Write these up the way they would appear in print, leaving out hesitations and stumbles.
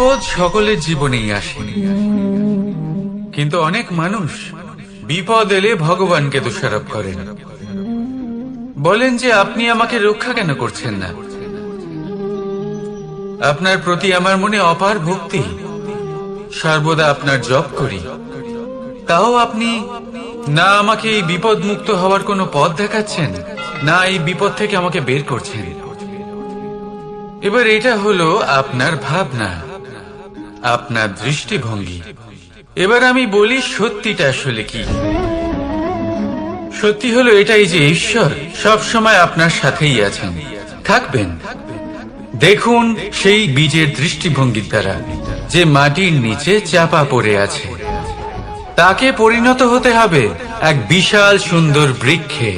বিপদ সকলের জীবনেই আসে, কিন্তু অনেক মানুষ বিপদ এলে ভগবানকে দোষারোপ করেন, বলেন যে আপনি আমাকে রক্ষা কেন করছেন না। আপনার প্রতি আমার মনে অপার ভক্তি, সর্বদা আপনার জপ করি, তাও আপনি না আমাকে এই বিপদ মুক্ত হওয়ার কোনো পথ দেখাচ্ছেন, না এই বিপদ থেকে আমাকে বের করছেন। এবার এটা হলো আপনার ভাবনা, আপনার দৃষ্টিভঙ্গি। এবার আমি বলি সত্যিটা আসলে কি। সত্যি হলো এটাই যে ঈশ্বর সব সময় আপনার সাথেই আছেন, থাকবেন। দেখুন সেই বীজের দৃষ্টিভঙ্গির দ্বারা যে মাটির নিচে চাপা পড়ে আছে, তাকে পরিণত হতে হবে এক বিশাল সুন্দর বৃক্ষে।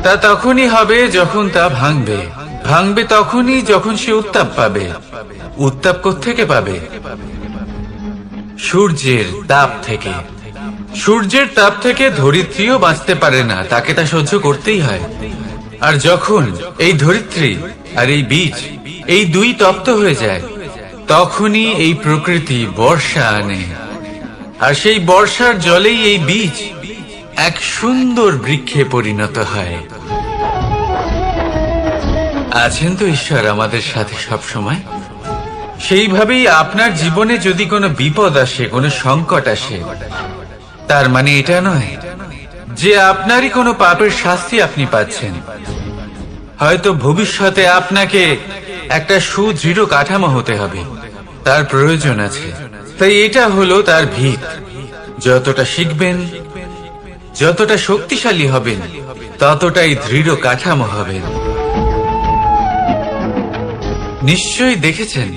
তা তখনই হবে যখন তা ভাঙবে, ভাঙবে তখনই যখন সে উত্তাপ পাবে। উত্তাপ কোত্থেকে পাবে? সূর্যের তাপ থেকে। সূর্যের তাপ থেকে ধরিত্রীও বাঁচতে পারে না, তাকে তা সহ্য করতেই হয়। আর যখন এই ধরিত্রী আর এই বীজ এই দুই তপ্ত হয়ে যায়, তখনই এই প্রকৃতি বর্ষা আনে। আর সেই বর্ষার জলেই এই বীজ এক সুন্দর বৃক্ষে পরিণত হয়। আছেন তো ঈশ্বর আমাদের সাথে সব সময়। সেইভাবেই আপনার জীবনে যদি কোনো বিপদ আসে, কোনো সংকট আসে, তার মানে এটা নয় যে আপনারই কোনো পাপের শাস্তি আপনি পাচ্ছেন। হয়তো ভবিষ্যতে আপনাকে একটা সুদৃঢ় কাঠামো হতে হবে, তার প্রয়োজন আছে। তাই এটা হলো তার ভিত। যতটা শিখবেন, যতটা শক্তিশালী হবেন, ততটাই দৃঢ় কাঠামো হবেন। নিশ্চয়ই দেখেছেন,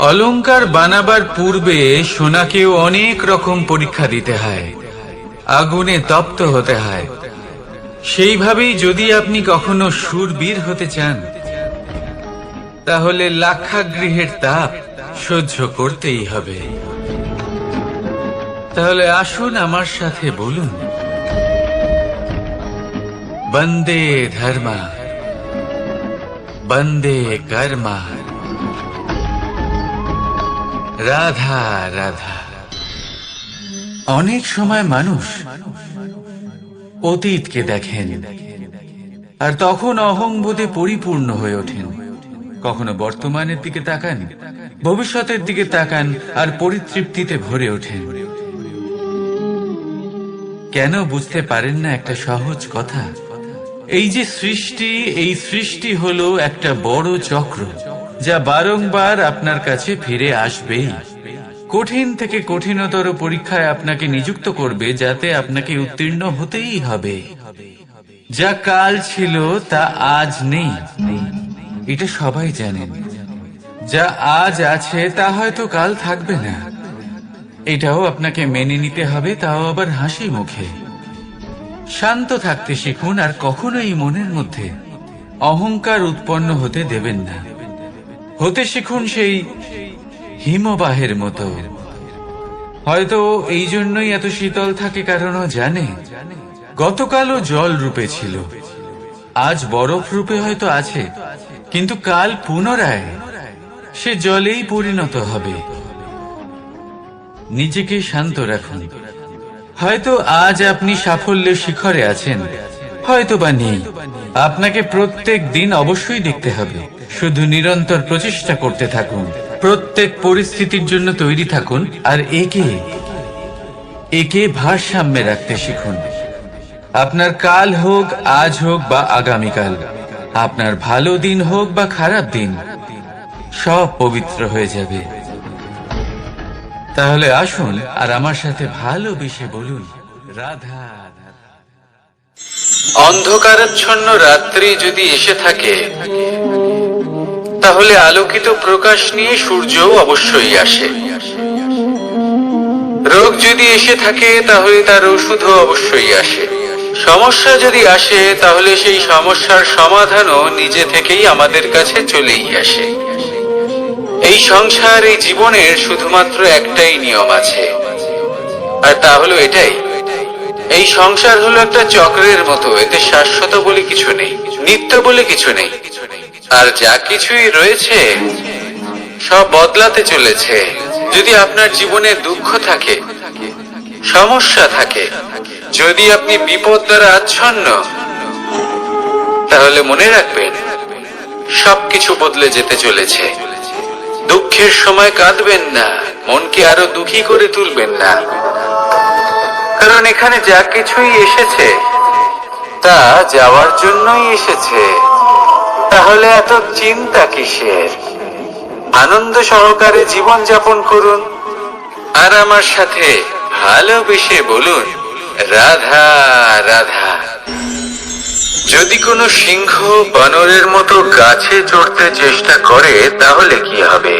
অলংকার বানাবার পূর্বে সোনাকেও অনেক রকম পরীক্ষা দিতে হয়, আগুনে তপ্ত হতে হয়। সেইভাবেই যদি আপনি কখনো শূরবীর হতে চান, তাহলে লাক্ষাগৃহের তাপ সহ্য করতেই হবে। তাহলে আসুন আমার সাথে বলুন, বন্দে ধর্মা, বন্দে কর্মা, রাধা রাধা। অনেক সময় মানুষ অতীতকে দেখেন আর তখন অহংবোধে পরিপূর্ণ হয়ে ওঠেন। কখনো বর্তমানের দিকে তাকান, ভবিষ্যতের দিকে তাকান আর পরিতৃপ্তিতে ভরে ওঠেন। কেন বুঝতে পারেন না একটা সহজ কথা? এই যে সৃষ্টি, এই সৃষ্টি হলো একটা বড় চক্র, যা বারংবার আপনার কাছে ফিরে আসবেই। কঠিন থেকে কঠিনতর পরীক্ষায় আপনাকে নিযুক্ত করবে, যাতে আপনাকে উত্তীর্ণ হতেই হবে। যা কাল ছিল তা আজ নেই, এটা সবাই জানেন। যা আজ আছে তা হয়তো কাল থাকবে না, এটাও আপনাকে মেনে নিতে হবে, তাও আবার হাসি মুখে। শান্ত থাকতে শিখুন আর কখনোই মনের মধ্যে অহংকার উৎপন্ন হতে দেবেন না। হতে শিখুন সেই হিমবাহের মতো। হয়তো এই জন্যই এত শীতল থাকে, কারণ ও জানে গতকালও জল রূপে ছিল, আজ বরফ রূপে হয়তো আছে, কিন্তু কাল পুনরায় সে জলেই পরিণত হবে। নিজেকে শান্ত রাখুন। হয়তো আজ আপনি সাফল্যের শিখরে আছেন, হয়তো বা নেই। আপনাকে প্রত্যেক দিন অবশ্যই দেখতে হবে। শুধু নিরন্তর প্রচেষ্টা করতে থাকুন, প্রত্যেক পরিস্থিতির জন্য তৈরি থাকুন, আর একে ভারসাম্যে রাখতে শিখুন। আপনার কাল হোক, আজ হোক বা আগামীকাল, আপনার ভালো দিন হোক বা খারাপ দিন, সব পবিত্র হয়ে যাবে। তাহলে আসুন আর আমার সাথে ভালোবেসে বলুন, রাধা। অন্ধকারাচ্ছন্ন রাত্রি যদি এসে থাকে, তাহলে আলোকিত প্রকাশ নিয়ে সূর্যও অবশ্যই আসে। রোগ যদি এসে থাকে, তাহলে তার ওষুধও অবশ্যই আসে। সমস্যা যদি আসে, তাহলে সেই সমস্যার সমাধানও নিজে থেকেই আমাদের কাছে চলেই আসে। এই সংসার, এই জীবনের শুধুমাত্র একটাই নিয়ম আছে, আর তা হলো এটাই, এই সংসার হলো একটা চক্রের মতো। এতে শাশ্বত বলে কিছু নেই, নিত্য বলে কিছু নেই, আর যা কিছুই রয়েছে সব বদলাতে চলেছে। যদি আপনার জীবনে দুঃখ থাকে, সমস্যা থাকে, যদি আপনি বিপদ দ্বারা আচ্ছন্ন, তাহলে মনে রাখবেন সবকিছু বদলে যেতে চলেছে। দুঃখের সময় কাঁদবেন না, মনকে আরো দুঃখী করে তুলবেন না, কারণ এখানে যা কিছুই এসেছে তা যাওয়ার জন্যই এসেছে। তাহলে এত চিন্তা কিসের? আনন্দ সহকারে জীবন যাপন করুন আর আমার সাথে ভালোবেসে বলুন, রাধা রাধা। যদি কোনো সিংহ বানরের মতো গাছে চড়তে চেষ্টা করে তাহলে কি হবে?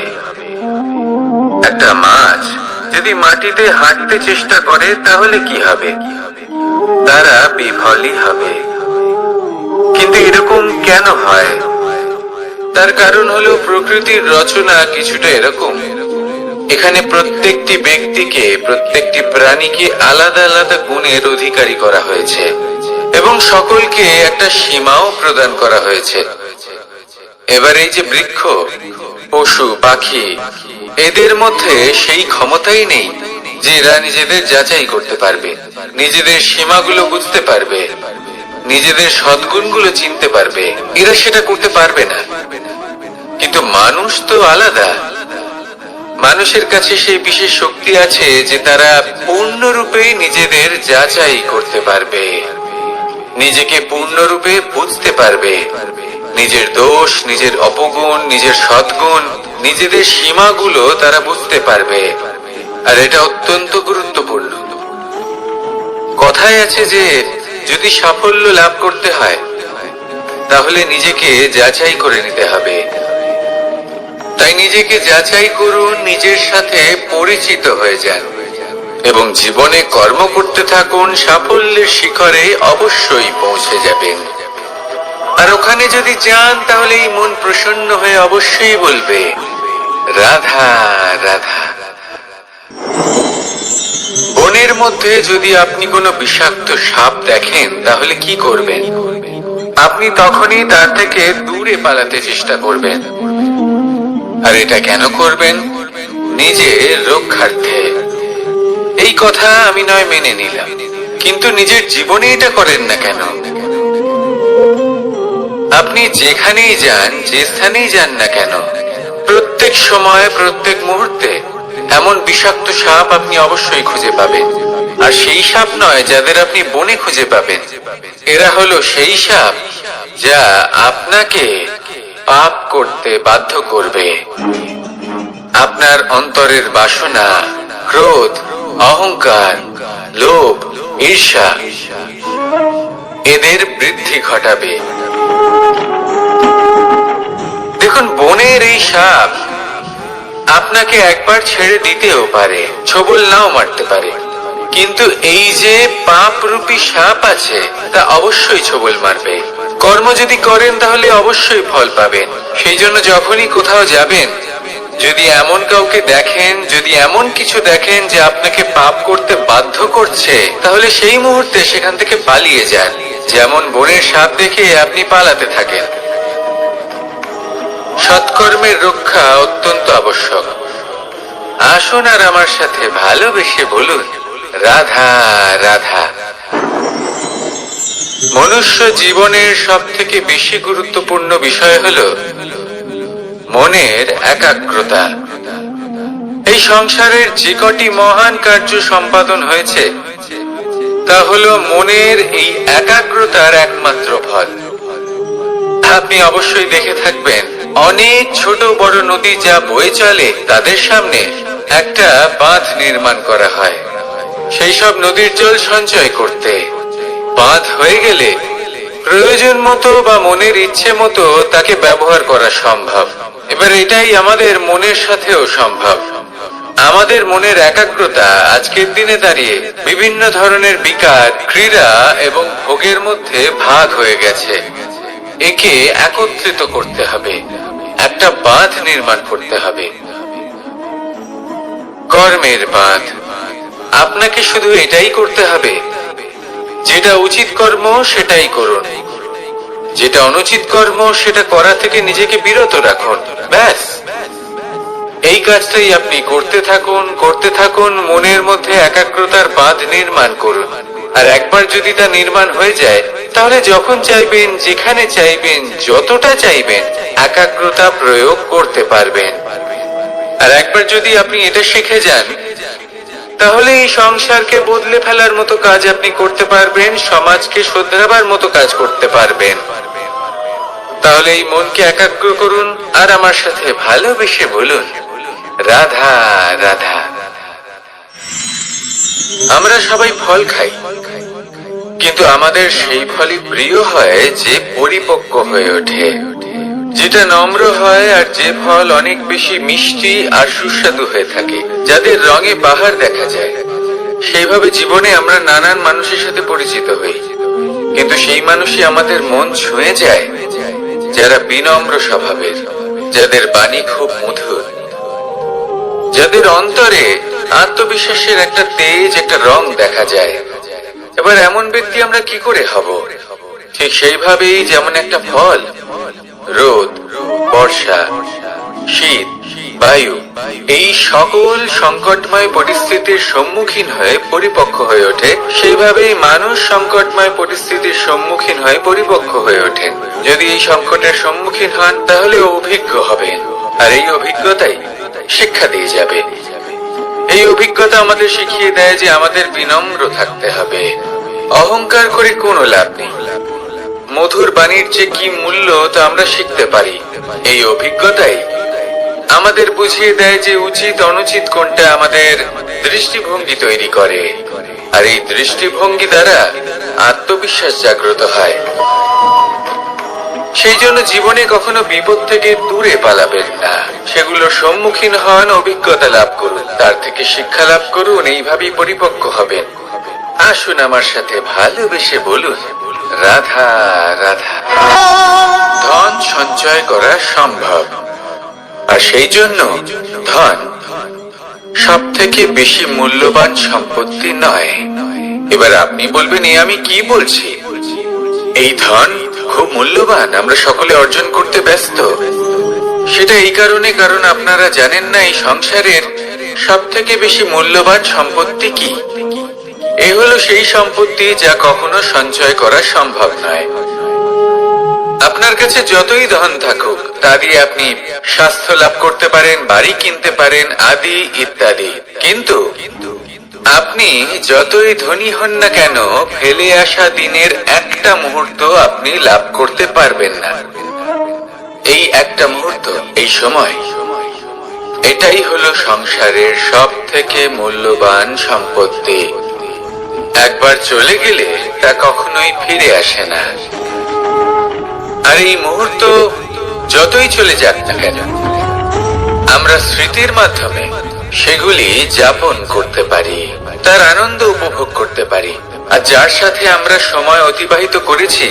একটা মাছ যদি মাটিতে হাঁটতে চেষ্টা করে তাহলে কি হবে? তারা বিফলই হবে। কিন্তু এরকম কেন হয়? তার কারণ হলো প্রকৃতির রচনা কিছুটা এরকম। এখানে প্রত্যেকটি ব্যক্তিকে, প্রত্যেকটি প্রাণীকে আলাদা আলাদা গুণের অধিকারী করা হয়েছে এবং সকলকে একটা সীমাও প্রদান করা হয়েছে। এবার এই যে বৃক্ষ, পশু, পাখি, এদের মধ্যে সেই ক্ষমতাই নেই যে এরা নিজেদের যাচাই করতে পারবে, নিজেদের সীমাগুলো বুঝতে পারবে, নিজেদের সদ্গুণগুলো চিনতে পারবে। এরা সেটা করতে পারবে না। কিন্তু মানুষ তো আলাদা। মানুষের কাছে সেই বিশেষ শক্তি আছে যে তারা পূর্ণরূপে নিজেদের যাচাই করতে পারবে, নিজেকে পূর্ণরূপে বুঝতে পারবে, নিজের দোষ, নিজের অপগুণ, নিজের সদ্গুণ, নিজেদের সীমাগুলো তারা বুঝতে পারবে। আর এটা অত্যন্ত গুরুত্বপূর্ণ। কথায় আছে যে যদি সাফল্য লাভ করতে হয় তাহলে নিজেকে যাচাই করে নিতে হবে। তাই নিজেকে যাচাই করুন, নিজের সাথে পরিচিত হয়ে যান এবং জীবনে কর্ম করতে থাকুন। সাফল্যের শিখরে অবশ্যই পৌঁছে যাবেন। আর ওখানে যদি যান তাহলে এই মন প্রসন্ন হয়ে অবশ্যই বলবে, রাধা রাধা। বনের মধ্যে যদি আপনি কোনো বিষাক্ত সাপ দেখেন তাহলে কি করবেন? আপনি তখনই তার থেকে দূরে পালাতে চেষ্টা করবেন। আর এটা কেন করবেন? নিজের রক্ষার্থে। এই কথা আমি নয় মেনে নিলাম, কিন্তু নিজের জীবনে এটা করেন না কেন? আপনি যেখানেই যান, যে স্থানেই যান না কেন, প্রত্যেক সময়, প্রত্যেক মুহূর্তে এমন বিষাক্ত সাপ আপনি অবশ্যই খুঁজে পাবেন। আর সেই সাপ নয় যাদের আপনি বনে খুঁজে পাবেন, এরা হলো সেই সাপ যা আপনাকে পাপ করতে বাধ্য করবে। আপনার অন্তরের বাসনা, ক্রোধ, অহংকার, লোভ, ঈর্ষা, এদের বৃদ্ধি ঘটাবে। দেখুন, বনের এই সাপ আপনাকে একবার ছেড়ে দিতেও পারে, ছোবল নাও মারতে পারে, কিন্তু এই যে পাপ রূপী সাপ আছে তা অবশ্যই ছোবল মারবে। কর্ম যদি করেন তাহলে অবশ্যই ফল পাবেন। সেই জন্য যখনই কোথাও যাবেন, যদি এমন কাউকে দেখেন, যদি এমন কিছু দেখেন যে আপনাকে পাপ করতে বাধ্য করছে, তাহলে সেই মুহূর্তে সেখান থেকে পালিয়ে যান। যেমন বনের সাপ দেখে আপনি পালাতে থাকেন। সৎকর্মের রক্ষা অত্যন্ত আবশ্যক। আসুন আর আমার সাথে ভালোবেসে বলুন, রাধা রাধা। মনুষ্য জীবনের সব থেকে বেশি গুরুত্বপূর্ণ বিষয় হলো মনের একাগ্রতা। এই সংসারের যে কটি মহান কার্য সম্পাদন হয়েছে তা হলো মনের এই একাগ্রতার একমাত্র ফল। আপনি অবশ্যই দেখে থাকবেন, অনেক ছোট বড় নদী যা বয়ে চলে তাদের সামনে একটা বাঁধ নির্মাণ করা হয় সেই সব নদীর জল সঞ্চয় করতে। বাঁধ হয়ে গেলে প্রয়োজন মতো বা মনের ইচ্ছে মতো তাকে ব্যবহার করা সম্ভব। এবার এটাই আমাদের মনের সাথেও সম্ভব। আমাদের মনের একাগ্রতা আজকের দিনে দাঁড়িয়ে বিভিন্ন ধরনের বিকার, ক্রীড়া এবং ভোগের মধ্যে ভাগ হয়ে গেছে। একে একত্রিত করতে হবে, একটা বাঁধ নির্মাণ করতে হবে, কর্মের বাঁধ। আপনাকে শুধু এটাই করতে হবে, যেটা উচিত কর্ম সেটাই করুন, যেটা অনুচিত কর্ম সেটা করা থেকে নিজেকে বিরত রাখুন। ব্যাস, এই কাজটাই আপনি করতে থাকুন, মনের মধ্যে একাগ্রতার বাঁধ নির্মাণ করুন। আর একবার যদি তা নির্মাণ হয়ে যায়, তাহলে যখন চাইবেন, যেখানে চাইবেন, যতটা চাইবেন, একাগ্রতা প্রয়োগ করতে পারবেন। আর একবার যদি আপনি এটা শিখে যান, তাহলে এই সংসারকে বদলে ফেলার মতো কাজ আপনি করতে পারবেন, সমাজকে শোধরাবার মতো কাজ করতে পারবেন। তাহলে এই মনকে একাগ্র করুন আর আমার সাথে ভালোবেসে বলুন, রাধা রাধা। আমরা সবাই ফল খাই, কিন্তু আমাদের সেই ফলই প্রিয় হয় যে পরিপক্ক হয়ে ওঠে, যেটা নম্র হয়, আর যে ফল অনেক বেশি মিষ্টি আর সুস্বাদু হয়ে থাকে, যাদের রঙে বাহার দেখা যায়। সেইভাবে জীবনে আমরা নানান মানুষের সাথে পরিচিত হই, কিন্তু সেই মানুষই আমাদের মন ছুঁয়ে যায় যারা বিনম্র স্বভাবের, যাদের বাণী খুব মধুর, যাদের অন্তরে আত্মবিশ্বাসের একটা তেজ, একটা রং দেখা যায়। এবার এমন ব্যক্তি আমরা কি করে হব? ঠিক সেইভাবেই যেমন একটা ফল রোদ, বর্ষা, শীত, বায়ু, এই সকল সংকটময় পরিস্থিতির সম্মুখীন হয়ে পরিপক্ক হয়ে ওঠে, সেইভাবেই মানুষ সংকটময় পরিস্থিতির সম্মুখীন হয়ে পরিপক্ক হয়ে ওঠেন। যদি এই সংকটের সম্মুখীন হন, তাহলে অভিজ্ঞ হবেন, আর এই অভিজ্ঞতাই শিক্ষা দিয়ে যাবে। এই অভিজ্ঞতা আমাদের শিখিয়ে দেয় যে আমাদের বিনম্র থাকতে হবে। অহংকার করে কোনো লাভ নেই। মধুর বাণীর যে কি মূল্য তা আমরা শিখতে পারি। এই অভিজ্ঞতাই আমাদের বুঝিয়ে দেয় যে উচিত অনুচিত কোনটা, আমাদের দৃষ্টিভঙ্গি তৈরি করে, আর এই দৃষ্টিভঙ্গি দ্বারা আত্মবিশ্বাস জাগ্রত হয়। সেই জন্য জীবনে কখনো বিপদ থেকে দূরে পালাবেন না, সেগুলোর সম্মুখীন হন, অভিজ্ঞতা লাভ করুন, তার থেকে শিক্ষা লাভ করুন, এইভাবেই পরিপক্ক হবেন। আসুন আমার সাথে ভালোবেসে বলুন, রাধা রাধা। ধন সঞ্চয় করা সম্ভব, আর সেই জন্য ধন সব থেকে বেশি মূল্যবান সম্পত্তি নয়। এবার আপনি বলবেন, এ আমি কি বলছি? এই ধন খুব মূল্যবান, আমরা সকলে অর্জন করতে ব্যস্ত। সেটা এই কারণে, কারণ আপনারা জানেন না এই সংসারের সব থেকে বেশি মূল্যবান সম্পত্তি কি। এ হলো সেই সম্পত্তি যা কখনো সঞ্চয় করা সম্ভব নয়। আপনার কাছে যতই ধন থাকুক, তা দিয়ে আপনি স্বাস্থ্য লাভ করতে পারেন, বাড়ি কিনতে পারেন, আদি ইত্যাদি, কিন্তু আপনি যতই ধনী হন না কেন, ফেলে আসা দিনের একটা মুহূর্ত আপনি লাভ করতে পারবেন না। এই একটা মুহূর্ত, এই সময়, এটাই হলো সংসারের সব থেকে মূল্যবান সম্পত্তি। একবার চলে গেলে তা কখনোই ফিরে আসে না। আর এই মুহূর্ত যতই চলে যাক না কেন, আমরা স্মৃতির মাধ্যমে সেগুলি যাপন করতে পারি, তার আনন্দ উপভোগ করতে পারি। আর যার সাথে আমরা সময় অতিবাহিত করেছি,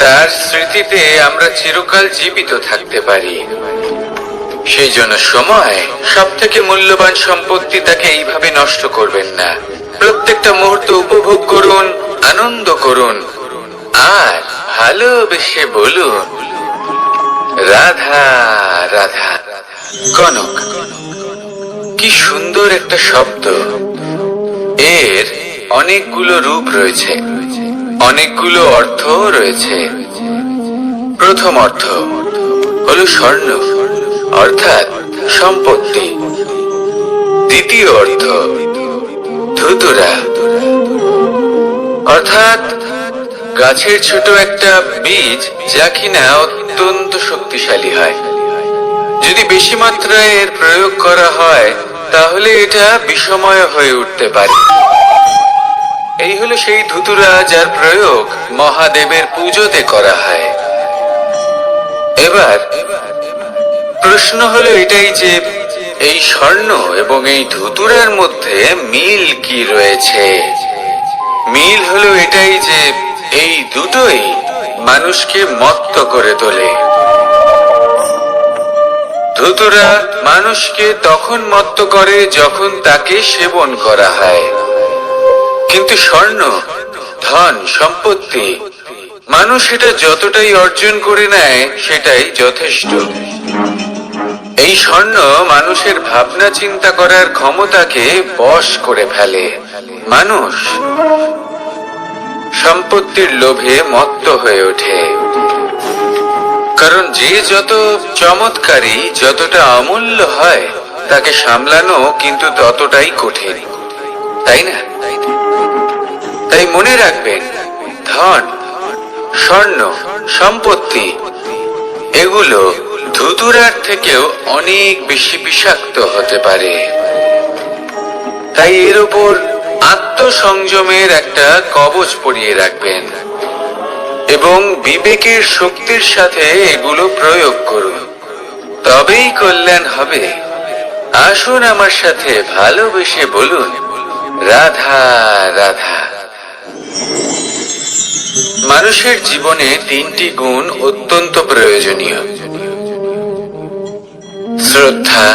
তার স্মৃতিতে আমরা চিরকাল জীবিত থাকতে পারি। সেই জন্য সময় সব থেকে মূল্যবান সম্পত্তি, তাকে এইভাবে নষ্ট করবেন না। প্রত্যেকটা মুহূর্ত উপভোগ করুন, আনন্দ করুন, আর ভালোবেসে বলুন, রাধা রাধা। কনক, কি সুন্দর একটা শব্দ। এর অনেকগুলো রূপ রয়েছে, অনেকগুলো অর্থ রয়েছে। প্রথম অর্থ হলো স্বর্ণ, অর্থাৎ সম্পত্তি। দ্বিতীয় অর্থ ধুতুরা, অর্থাৎ গাছের ছোট একটা বীজ, যা কিনা অত্যন্ত শক্তিশালী হয়। যদি বেশি মাত্রায় এর প্রয়োগ করা হয়, তাহলে এটা বিষময় হয়ে উঠতে পারে। এই হলো সেই ধুতুরা যার প্রয়োগ মহাদেবের পুজোতে করা হয়। এবার প্রশ্ন হলো এটাই যে এই স্বর্ণ এবং এই ধুতুরার মধ্যে মিল কি রয়েছে? মিল হলো এটাই যে এই দুটোই মানুষকে মত্ত করে তোলে। ধুতুরা মানুষকে তখন মত্ত করে যখন তাকে সেবন করা হয়, কিন্তু স্বর্ণ, ধন, সম্পত্তি, মানুষ এটা যতটাই অর্জন করে নেয় সেটাই যথেষ্ট। এই স্বর্ণ মানুষের ভাবনা চিন্তা করার ক্ষমতাকে বশ করে ফেলে। মানুষ সম্পত্তির লোভে মত্ত হয়ে ওঠে, কারণ যে যত চমৎকারী, যতটা অমূল্য হয়, তাকে সামলানো কিন্তু ততটাই কঠিন, তাই না? তাই মনে রাখবেন, ধন, স্বর্ণ, সম্পত্তি এগুলো ধুতুরার থেকেও অনেক বেশি বিষাক্ত হতে পারে। তাই এর উপর আত্মসংযমের একটা কবচ পরিয়ে রাখবেন এবং বিবেকের শক্তির সাথে এগুলো প্রয়োগ করুন, তবেই কল্যাণ হবে। আসুন আমার সাথে ভালোবেসে বলুন, রাধা রাধা। মানুষের জীবনে 3টি গুণ অত্যন্ত প্রয়োজনীয়: শ্রদ্ধা,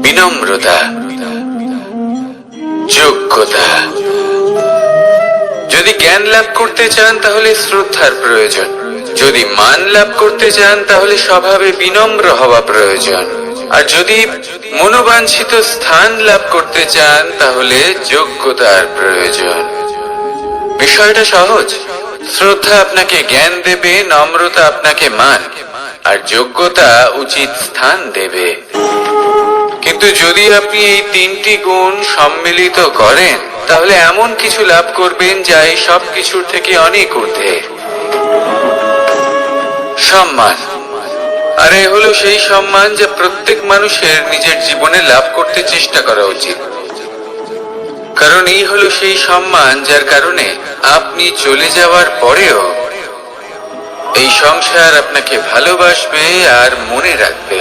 বিনম্রতা, যোগ্যতা। যদি জ্ঞান লাভ করতে চান তাহলে শ্রদ্ধার প্রয়োজন, যদি মান লাভ করতে চান তাহলে স্বভাবে বিনম্র হওয়া প্রয়োজন, আর যদি মনোবাঞ্ছিত স্থান লাভ করতে চান তাহলে যোগ্যতার প্রয়োজন। বিষয়টা সহজ। শ্রদ্ধা আপনাকে জ্ঞান দেবে, নম্রতা আপনাকে মান, আর যোগ্যতা উচিত স্থান দেবে। কিন্তু যদি আপনি এই 3টি গুণ সম্মিলিত করেন তাহলে এমন কিছু লাভ করবেন যা এই সব কিছুর থেকে অনেক ঊর্ধ্বে। সম্মান। আর এ হলো সেই সম্মান যা প্রত্যেক মানুষের নিজের জীবনে লাভ করতে চেষ্টা করা উচিত, কারণ এই হলো সেই সম্মান যার কারণে আপনি চলে যাওয়ার পরেও এই সংসার আপনাকে ভালোবাসবে আর মনে রাখবে।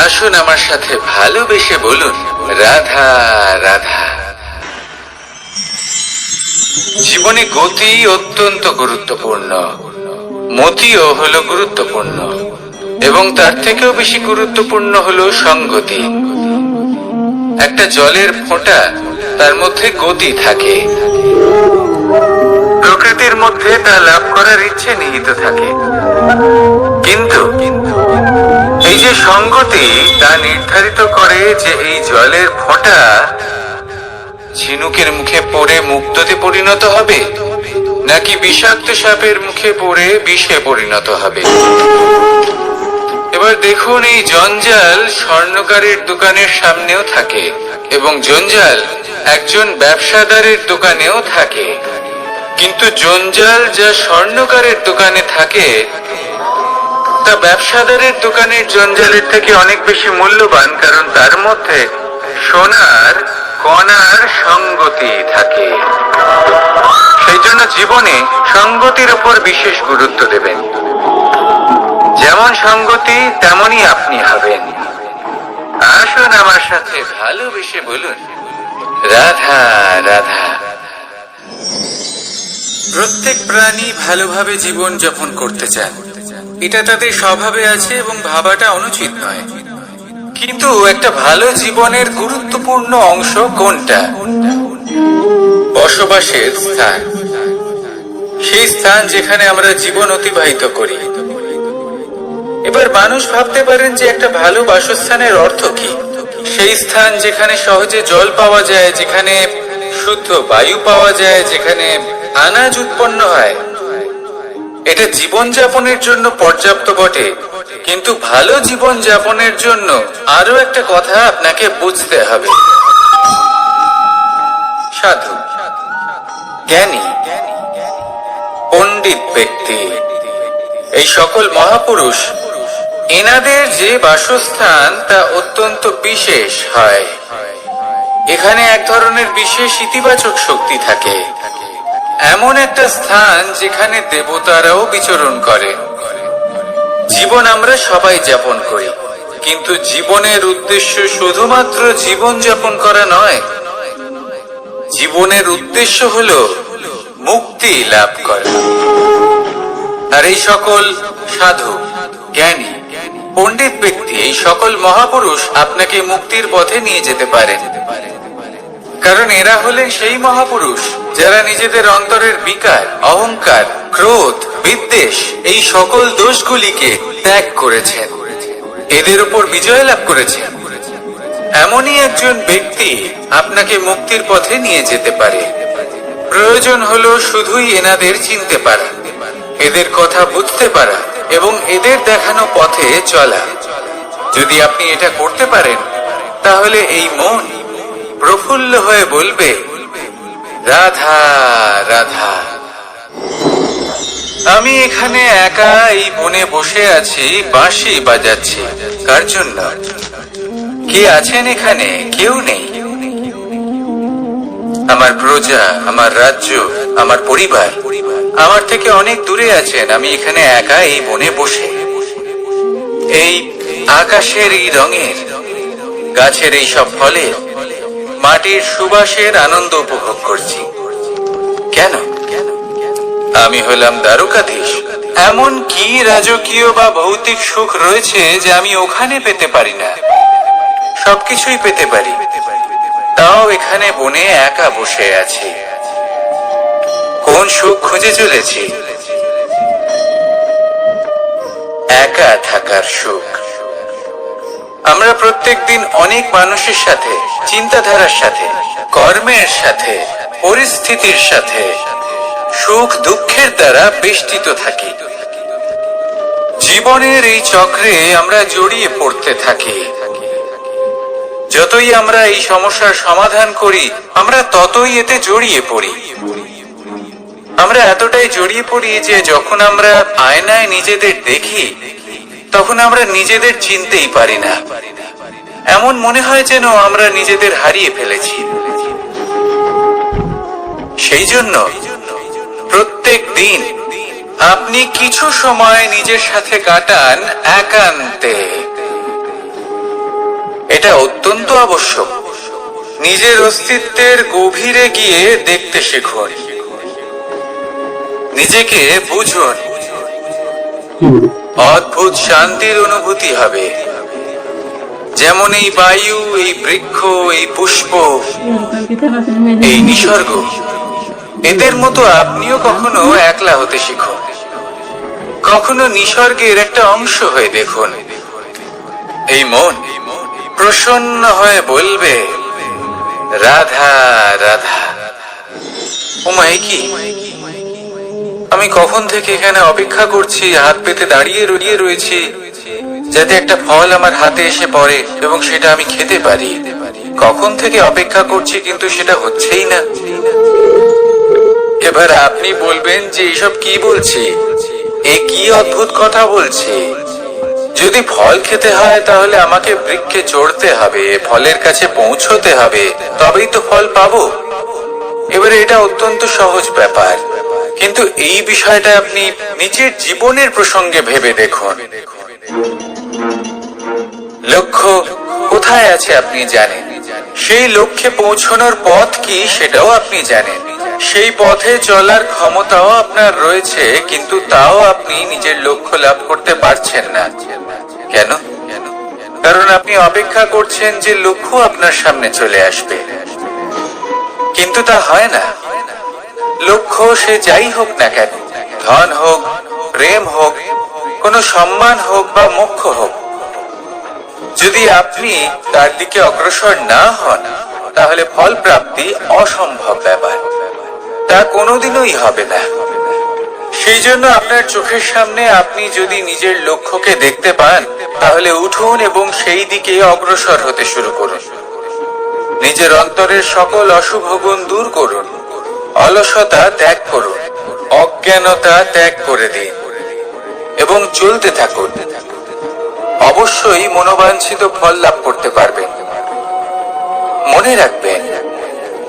আসুন আমার সাথে ভালোবেসে বলুন, রাধা রাধা। জীবনে গতি অত্যন্ত গুরুত্বপূর্ণ, মতিও হলো গুরুত্বপূর্ণ, এবং তার থেকেও বেশি গুরুত্বপূর্ণ হলো সংগতি। একটা জলের ফোঁটা, তার মধ্যে গতি থাকে, প্রকৃতির মধ্যে তা লাভ করার ইচ্ছে নিহিত থাকে, কিন্তু এই যে সংগতি তা নির্ধারিত করে যে এই জলের ফোঁটা ঝিনুকের মুখে পড়ে মুক্ততে পরিণত হবে নাকি বিষাক্ত সাপের মুখে পড়ে বিষে পরিণত হবে। এবার দেখুন, এই জঞ্জাল স্বর্ণকারের দোকানের সামনেও থাকে এবং জঞ্জাল একজন ব্যবসাদারের দোকানেও থাকে, কিন্তু জঞ্জাল যা স্বর্ণকারের দোকানে থাকে তা ব্যবসাদারের দোকানের জঞ্জালের থেকে অনেক বেশি মূল্যবান, কারণ তার মধ্যে সোনার কণার সঙ্গতি থাকে। সেই জন্য জীবনে সঙ্গতির উপর বিশেষ গুরুত্ব দেবেন। যেমন সঙ্গতি তেমনই আপনি হবেন। আসুন আমার সাথে ভালোবেসে বলুন, রাধা রাধা। প্রত্যেক প্রাণী ভালোভাবে জীবন যাপন করতে চায়, এটা তাদের স্বভাবে আছে এবং ভাবাটা অনুচিত নয়। কিন্তু একটা ভালো জীবনের গুরুত্বপূর্ণ অংশ কোনটা? বসবাসের স্থান। সেই স্থান যেখানে আমরা জীবন অতিবাহিত করি। এবার মানুষ ভাবতে পারেন যে একটা ভালো বাসস্থানের অর্থ কি? সেই স্থান যেখানে সহজে জল পাওয়া যায়, যেখানে শুদ্ধ বায়ু পাওয়া যায়, যেখানে আনাজ উৎপন্ন হয়। এটা জীবন যাপনের জন্য পর্যাপ্ত বটে, কিন্তু ভালো জীবন যাপনের জন্য আরো একটা কথা আপনাকে বুঝতে হবে। সাধু, জ্ঞানী, পণ্ডিত ব্যক্তি, এই সকল মহাপুরুষ, এনাদের যে বাসস্থান তা অত্যন্ত বিশেষ হয়। এখানে এক ধরনের বিশেষ ইতিবাচক শক্তি থাকে, এমন একটা স্থান যেখানে দেবতারাও বিচরণ করে। জীবন আমরা সবাই যাপন করি, কিন্তু জীবনের উদ্দেশ্য শুধুমাত্র জীবন যাপন করা নয়। জীবনের উদ্দেশ্য হলো মুক্তি লাভ করা। আর এই সকল সাধু, জ্ঞানী, পণ্ডিত ব্যক্তি, এই সকল মহাপুরুষ আপনাকে মুক্তির পথে নিয়ে যেতে পারেন, কারণ এরা হলেন সেই মহাপুরুষ যারা নিজেদের অন্তরের বিকার, অহংকার, ক্রোধ, বিদ্বেষ, এই সকল দোষগুলিকে ত্যাগ করেছেন, এদের উপর বিজয় লাভ করেছেন। এমনই একজন ব্যক্তি আপনাকে মুক্তির পথে নিয়ে যেতে পারে। প্রয়োজন হলো শুধুই এনাদের চিনতে পারা, এদের কথা বুঝতে পারা এবং এদের দেখানো পথে চলা। যদি আপনি এটা করতে পারেন, তাহলে এই মন প্রফুল্ল হয়ে বলবে, রাধা রাধা। আমি এখানে একা এই বনে বসে আছি, বাঁশি বাজাচ্ছি। কার জন্য? কে আছেন এখানে? কেউ নেই। আমার প্রজা, আমার রাজ্য, আমার পরিবার আমার থেকে অনেক দূরে আছেন। আমি এখানে একা এই বনে বসে এই আকাশের এই রঙের, গাছের এই সব ফলের, মাটির সুবাসের আনন্দ উপভোগ করছি। কেন? আমি হলাম দ্বারকাধীশ। এমন কি রাজকীয় বা ভৌতিক সুখ রয়েছে যে আমি ওখানে পেতে পারি না? সবকিছুই পেতে পারি, তাও এখানে বনে একা বসে আছি। কোন সুখ খুঁজে চলেছি? একা থাকার সুখ। আমরা প্রত্যেকদিন অনেক মানুষের সাথে, চিন্তাধারার সাথে, কর্মের সাথে, পরিস্থিতির সাথে, সুখ দুঃখের দ্বারা বেষ্টিত থাকি। জীবনের এই চক্রে আমরা জড়িয়ে পড়তে থাকি। যতই আমরা এই সমস্যার সমাধান করি, আমরা ততই এতে জড়িয়ে পড়ি। আমরা এতটাই জড়িয়ে পড়ি যে যখন আমরা আয়নায় নিজেদের দেখি, তখন আমরা নিজেদের চিনতেই পারি না। এমন মনে হয় যেন আমরা নিজেদের হারিয়ে ফেলেছি। সেই জন্য প্রত্যেক দিন আপনি কিছু সময় নিজের সাথে কাটান একান্তে। এটা অত্যন্ত আবশ্যক। নিজের অস্তিত্বের গভীরে গিয়ে দেখতে শিখুন, নিজেকে বুঝুন। অদ্ভুত শান্তির অনুভূতি হবে। যেমন এই বায়ু, এই বৃক্ষ, এই পুষ্প, এই নিসর্গ, এদের মতো আপনিও কখনো একলা হতে শিখুন। কখনো নিসর্গের একটা অংশ হয়ে দেখুন। এই মন প্রসন্ন হয়ে বলবে, রাধা রাধা। ওমাই কি, আমি কখন থেকে এখানে অপেক্ষা করছি, হাত পেতে দাঁড়িয়ে রয়েছি, যাতে একটা ফল আমার হাতে এসে পড়ে এবং সেটা আমি খেতে পারি। কখন থেকে অপেক্ষা করছি, কিন্তু সেটা হচ্ছেই না। এবার আপনি বলবেন যে এইসব কি বলছি, এ কি অদ্ভুত কথা বলছি। যদি ফল খেতে হয় তাহলে আমাকে বৃক্ষে চড়তে হবে, ফলের কাছে পৌঁছতে হবে, তবেই তো ফল পাবো। এবারে এটা অত্যন্ত সহজ ব্যাপার, কিন্তু এই বিষয়টা আপনি নিজের জীবনের প্রসঙ্গে ভেবে দেখুন। লক্ষ্য কোথায় আছে আপনি জানেন, সেই লক্ষ্যে পৌঁছানোর পথ কি সেটাও আপনি জানেন, সেই পথে চলার ক্ষমতাও আপনার রয়েছে, কিন্তু তাও আপনি নিজের লক্ষ্য লাভ করতে পারছেন না। কেন? কারণ আপনি অপেক্ষা করছেন যে লক্ষ্য আপনার সামনে চলে আসবে, কিন্তু তা হয় না। লক্ষ্য সে যাই হোক না কেন, ধন হোক, প্রেম হোক, কোনো সম্মান হোক বা মোক্ষ হোক, যদি আপনি তার দিকে অগ্রসর না হন, তাহলে ফল প্রাপ্তি অসম্ভব ব্যাপার, তা কোনোদিনই হবে না। সেই জন্য আপনার চোখের সামনে আপনি যদি নিজের লক্ষ্যকে দেখতে পান, তাহলে উঠুন এবং সেই দিকে অগ্রসর হতে শুরু করুন। নিজের অন্তরের সকল অশুভ গুণ দূর করুন, অলসতা ত্যাগ করুন, অজ্ঞানতা ত্যাগ করে দিন এবং চলতে থাকুন। অবশ্যই মনোবাঞ্ছিত ফল লাভ করতে পারবেন। মনে রাখবেন,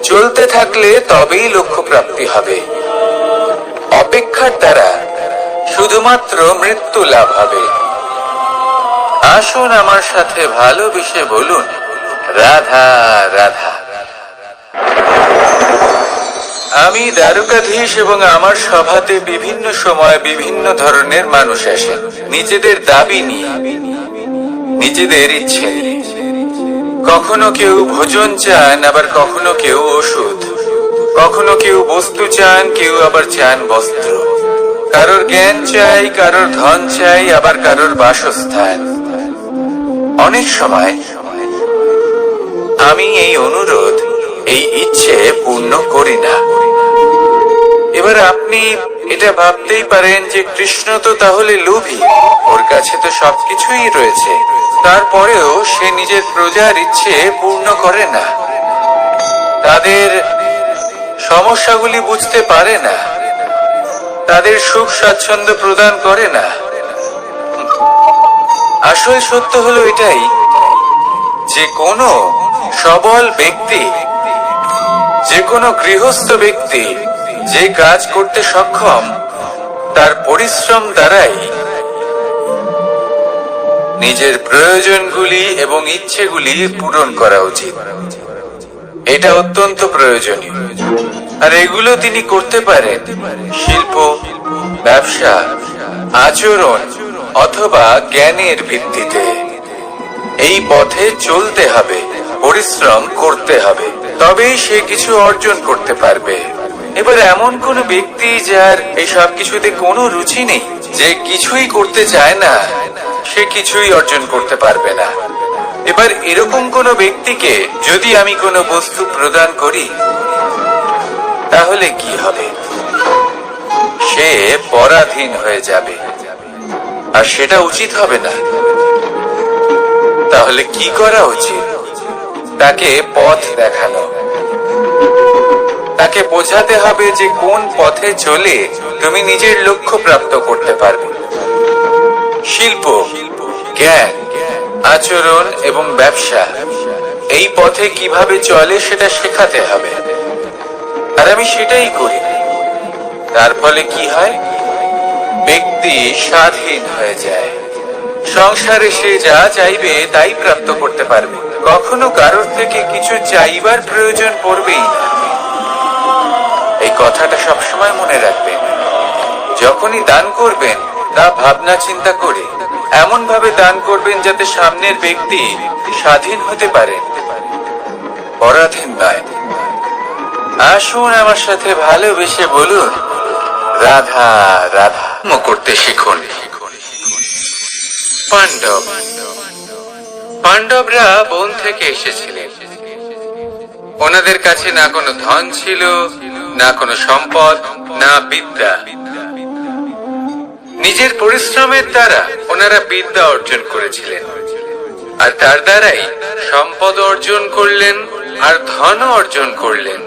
চলতে থাকলে তবেই লক্ষ্য প্রাপ্তি হবে। অপেক্ষার দ্বারা শুধুমাত্র মৃত্যু লাভ হবে। আসুন আমার সাথে ভালোবেসে বলুন, রাধা রাধা। আমি দ্বারকাধীশ এবং আমার সভাতে বিভিন্ন সময় বিভিন্ন ধরনের মানুষ আসেন, নিজেদের দাবি নিয়ে, নিজেদের ইচ্ছে। কখনো কেউ ভোজন চান, আবার কখনো কেউ ওষুধ, কখনো কেউ বস্তু চান, কেউ আবার চান বস্ত্র। কারোর জ্ঞান চাই, কারোর ধন চাই, আবার কারোর বাসস্থান। অনেক সময় আমি এই অনুরোধ, এই ইচ্ছে পূর্ণ করি না। এবার আপনি এটা ভাবতেই পারেন যে কৃষ্ণ তো তাহলে লোভী, ওর কাছে তো সবকিছুই রয়েছে, তারপরেও সে নিজের প্রজার ইচ্ছে পূর্ণ করে না, তাদের সমস্যাগুলি বুঝতে পারে না, তাদের সুখ স্বাচ্ছন্দ্য প্রদান করে না। আসল সত্য হলো এটাই যে কোনো সবল ব্যক্তি, যে কোনো গৃহস্থ ব্যক্তি যে কাজ করতে সক্ষম, তার পরিশ্রম দ্বারাই নিজের প্রয়োজনগুলি এবং ইচ্ছেগুলি পূরণ করা উচিত। এটা অত্যন্ত প্রয়োজনীয়। আর এগুলো তিনি করতে পারেন শিল্প, ব্যবসা, আচরণ অথবা জ্ঞানের ভিত্তিতে। এই পথে চলতে হবে, পরিশ্রম করতে হবে, তবেই সে কিছু অর্জন করতে পারবে। এবার এমন কোন ব্যক্তি যার এই সব কিছুতে কোনো রুচি নেই, যে কিছুই করতে চায় না, সে কিছুই অর্জন করতে পারবে না। এবার এরকম কোন ব্যক্তিকে যদি আমি কোনো বস্তু প্রদান করি, তাহলে কি হবে? সে পরাধীন হয়ে যাবে, আর সেটা উচিত হবে না। তাহলে কি করা উচিত? তাকে পথ দেখানো, তাকে বোঝাতে হবে যে কোন পথে চলে তুমি নিজের লক্ষ্য প্রাপ্ত করতে পারবে। শিল্প, জ্ঞান, আচরণ এবং ব্যবসা, এই পথে কিভাবে চলে সেটা শেখাতে হবে। আর আমি সেটাই করি। তার ফলে কি হয়? ব্যক্তি স্বাধীন হয়ে যায়। সংসারে সে যা চাইবে তাই প্রাপ্ত করতে পারবে, কখনো কারোর থেকে কিছু চাইবার প্রয়োজন পড়বেই না। এই কথাটা সবসময় মনে রাখবেন। যখনই দান করবেন, তা ভাবনা চিন্তা করে এমন ভাবে দান করবেন যাতে সামনের ব্যক্তি স্বাধীন হতে পারে, পরাধীন নয়। আসুন আমার সাথে ভালোবেসে বলুন, রাধা রাধা। করতে শিখুন। পাণ্ডব, পাণ্ডবরা বন থেকে এসেছিলেন। ওনাদের কাছে না কোনো ধন ছিল, না কোনো সম্পদ, না বিদ্যা। নিজের পরিশ্রমের দ্বারা ওনারা বিদ্যা অর্জন করেছিলেন, আর তার দ্বারাই সম্পদ অর্জন করলেন, আর ধনও অর্জন করলেন।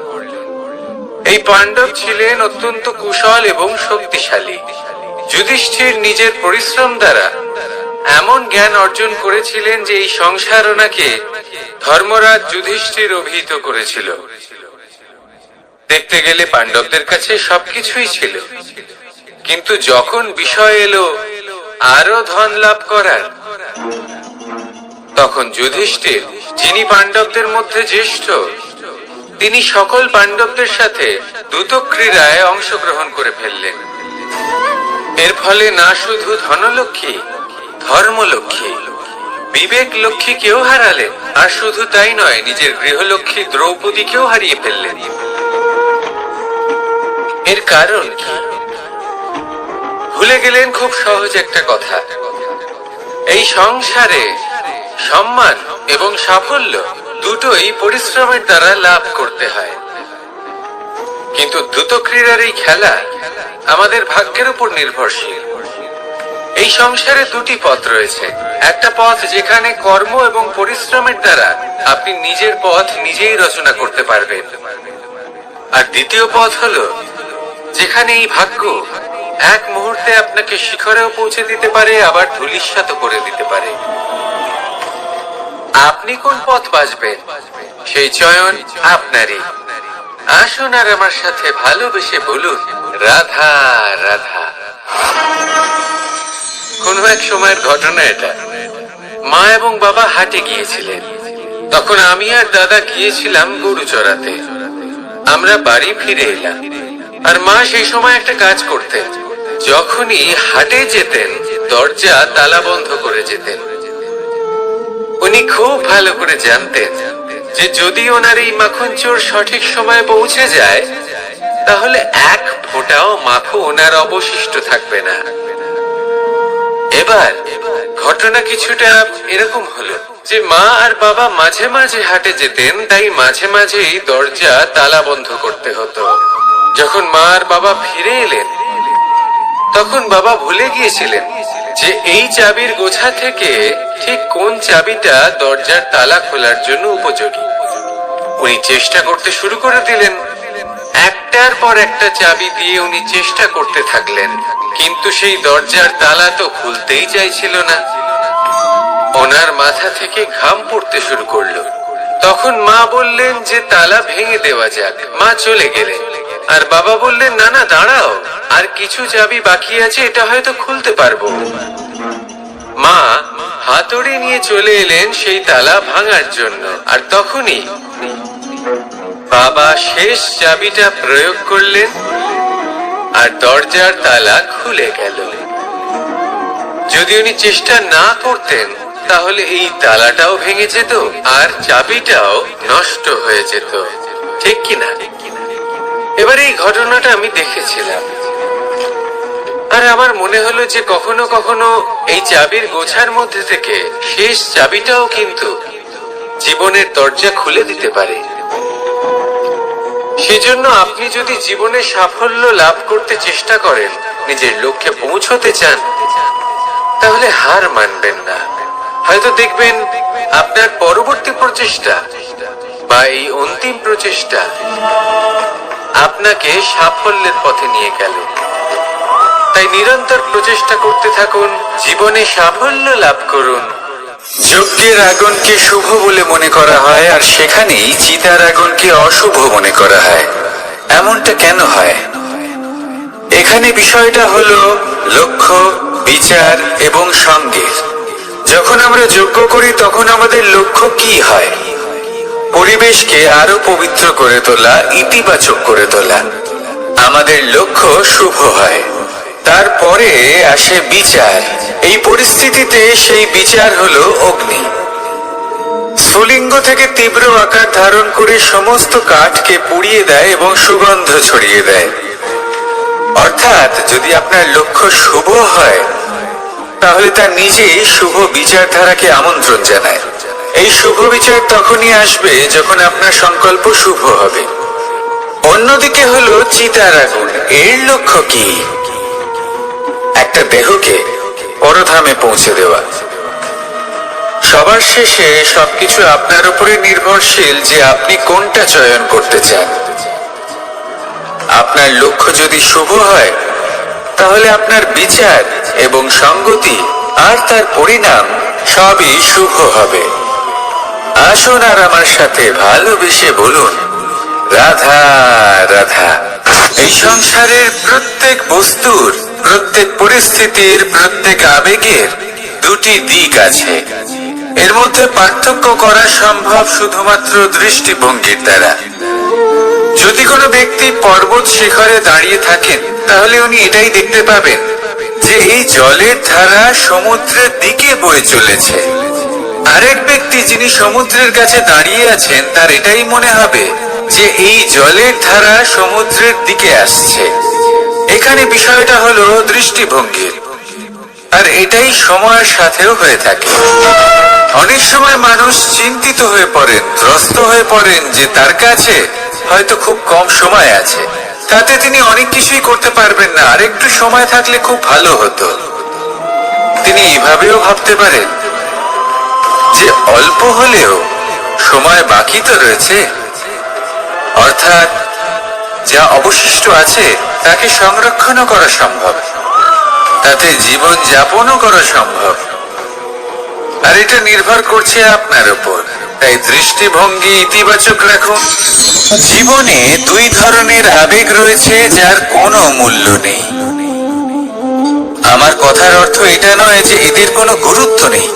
এই পাণ্ডব ছিলেন অত্যন্ত কুশল এবং শক্তিশালী। যুধিষ্ঠির নিজের পরিশ্রম দ্বারা এমন জ্ঞান অর্জন করেছিলেন যে এই সংসার ওনাকে ধর্মরাজ যুধিষ্ঠির অভিহিত করেছিল। দেখতে গেলে পাণ্ডবদের কাছে সবকিছুই ছিল, কিন্তু যখন বিষয় এলো আরো ধন লাভ করার, তখন যুধিষ্ঠির, যিনি পাণ্ডবদের মধ্যে জ্যেষ্ঠ, তিনি সকল পাণ্ডবদের সাথে দ্রুত ক্রীড়ায় অংশগ্রহণ করে ফেললেন। এর ফলে না শুধু ধনলক্ষ্মী, ধর্মলক্ষ্মী, বিবেক লক্ষ্মী কেউ হারালেন, আর শুধু তাই নয়, নিজের গৃহলক্ষ্মী দ্রৌপদীকেও হারিয়ে ফেললেন। এর কারণ কি? ভুলে গেলেন খুব সহজ একটা কথা। এই সংসারে সম্মান এবং সাফল্য দুটোই পরিশ্রমের দ্বারা লাভ করতে হয়, কিন্তু দ্রুত ক্রীড়ার এই খেলা আমাদের ভাগ্যের উপর নির্ভরশীল। এই সংসারে দুটি পথ রয়েছে। একটা পথ যেখানে কর্ম এবং পরিশ্রমের দ্বারা আপনি নিজের পথ নিজেই রচনা করতে পারবেন, আর দ্বিতীয় পথ হলো যেখানে এই ভাগ্য এক মুহূর্তে আপনাকে শিখরেও পৌঁছে দিতে পারে, আবার ধূলিসাৎ করে দিতে পারে। আপনি কোন পথ বাছবেন, সেই চয়ন আপনারই। আসুন আর আমার সাথে ভালোবেসে বলুন, রাধা রাধা। কোন এক সময়ের ঘটনা এটা। মা এবং বাবা হাটে গিয়েছিলেন। তখন আমি আর দাদা গিয়েছিলাম গরু চড়াতে। আমরা বাড়ি ফিরে এলাম, আর মা সেই সময় একটা কাজ করতেন। যখনই হাটে যেতেন, দরজা তালা বন্ধ করে যেতেন। উনি খুব ভালো করে জানতেন যে যদি ওনার এই মাখন চোর সঠিক সময়ে পৌঁছে যায়, তাহলে এক ফোঁটাও মাখন আর অবশিষ্ট থাকবে না। এবার ঘটনা কিছুটা এরকম হলো যে মা আর বাবা মাঝে মাঝে হাটে যেতেন, তাই মাঝে মাঝেই দরজা তালা বন্ধ করতে হতো। যখন মা আর বাবা ফিরে এলেন তখন বাবা ভুলে গিয়েছিলেন যে এই চাবির গোছা থেকে ঠিক কোন চাবিটা দরজার তালা খোলার জন্য উপযোগী। উনি চেষ্টা করতে শুরু করে দিলেন। একটার পর একটা চাবি দিয়ে উনি চেষ্টা করতে থাকলেন, কিন্তু সেই দরজার তালা তো খুলতেই চাইছিল না। ওনার মাথা থেকে ঘাম পড়তে শুরু করলো। তখন মা বললেন যে তালা ভেঙে দেওয়া যাক। মা চলে গেলেন আর বাবা বললেন, না না দাঁড়াও, আর কিছু চাবি বাকি আছে, এটা হয়তো খুলতে পারবো। মা হাতুড়ি নিয়ে চলে এলেন সেই তালা ভাঙার জন্য, আর তখনই বাবা শেষ চাবিটা প্রয়োগ করলেন আর দরজার তালা খুলে গেল। যদি উনি চেষ্টা না করতেন তাহলে এই তালাটাও ভেঙে যেত আর চাবিটাও নষ্ট হয়ে যেত, ঠিক কিনা? এবার এই ঘটনাটা আমি দেখেছিলাম আর আমার মনে হলো যে কখনো কখনো এই চাবির গোছার মধ্যে থেকে শেষ চাবিটাও কিন্তু জীবনের দরজা খুলে দিতে পারে। সেজন্য আপনি যদি জীবনে সাফল্য লাভ করতে চেষ্টা করেন, নিজের লক্ষ্যে পৌঁছতে চান, তাহলে হার মানবেন না। হয়তো দেখবেন আপনার পরবর্তী প্রচেষ্টা বা এই অন্তিম প্রচেষ্টা আপনাকে সাফল্যের পথে নিয়ে গেল। তাই নিরন্তর প্রচেষ্টা করতে থাকুন, জীবনে সাফল্য লাভ করুন। যজ্ঞের আগুনকে শুভ বলে মনে করা হয় আর সেখানেই চিতার আগুনকে অশুভ মনে করা হয়। এমনটা কেন হয়? এখানে বিষয়টা হলো লক্ষ্য, বিচার এবং সঙ্গের। যখন আমরা যজ্ঞ করি তখন আমাদের লক্ষ্য কি হয়? পরিবেশকে আরো পবিত্র করে তোলা, ইতিবাচক করে তোলা। আমাদের লক্ষ্য শুভ হয়। তারপরে আসে বিচার। এই পরিস্থিতিতে সেই বিচার হলো অগ্নি। স্ফুলিঙ্গ থেকে তীব্র আকার ধারণ করে সমস্ত কাঠকে পুড়িয়ে দেয় এবং সুগন্ধ ছড়িয়ে দেয়। অর্থাৎ যদি আপনার লক্ষ্য শুভ হয় তাহলে তা নিজেই শুভ বিচারধারাকে আমন্ত্রণ জানায়। এই শুভ বিচার তখনই আসবে যখন আপনার সংকল্প শুভ হবে। অন্যদিকে হলো চিতার আগুন। এর লক্ষ্য কি? একটা দেহকে পরধামে পৌঁছে দেওয়া। সবার শেষে সবকিছু আপনার উপরে নির্ভরশীল যে আপনি কোনটা চয়ন করতে চান। আপনার লক্ষ্য যদি শুভ হয় তাহলে আপনার বিচার এবং সঙ্গতি আর তার পরিণাম সবই শুভ হবে। আসুন আর আমার সাথে ভালোবেসে বলুন, রাধা রাধা। এই সংসারের প্রত্যেক বস্তুর, প্রত্যেক পরিস্থিতির, প্রত্যেক আবেগের দুটি দিক আছে। এর মধ্যে পার্থক্য করা সম্ভব শুধুমাত্র দৃষ্টিভঙ্গির দ্বারা। যদি কোনো ব্যক্তি পর্বত শিখরে দাঁড়িয়ে থাকেন তাহলে উনি এটাই দেখতে পাবেন যে এই জলের ধারা সমুদ্রের দিকে বয়ে চলেছে। আরেক ব্যক্তি যিনি সমুদ্রের কাছে দাঁড়িয়ে আছেন তার এটাই মনে হবে যে এই জলের ধারা সমুদ্রের দিকে আসছে। এখানে বিষয়টা হলো দৃষ্টিভঙ্গির, আর এটাই সময়ের সাথেও হয়ে থাকে। অনেক সময় মানুষ চিন্তিত হয়ে পড়েন, ত্রস্ত হয়ে পড়েন যে তার কাছে হয়তো খুব কম সময় আছে, তাতে তিনি অনেক কিছুই করতে পারবেন না, আর একটু সময় থাকলে খুব ভালো হতো। তিনি এভাবেও ভাবতে পারেন যে অল্প হলেও সময় বাকি তো রয়েছে, অর্থাৎ যা অবশিষ্ট আছে তাকে সংরক্ষণও করা সম্ভব, তাতে জীবন যাপনও করা সম্ভব। আর এটা নির্ভর করছে আপনার উপর। তাই দৃষ্টিভঙ্গি ইতিবাচক রাখুন। জীবনে দুই ধরনের আবেগ রয়েছে যার কোনো মূল্য নেই। আমার কথার অর্থ এটা নয় যে এদের কোনো গুরুত্ব নেই,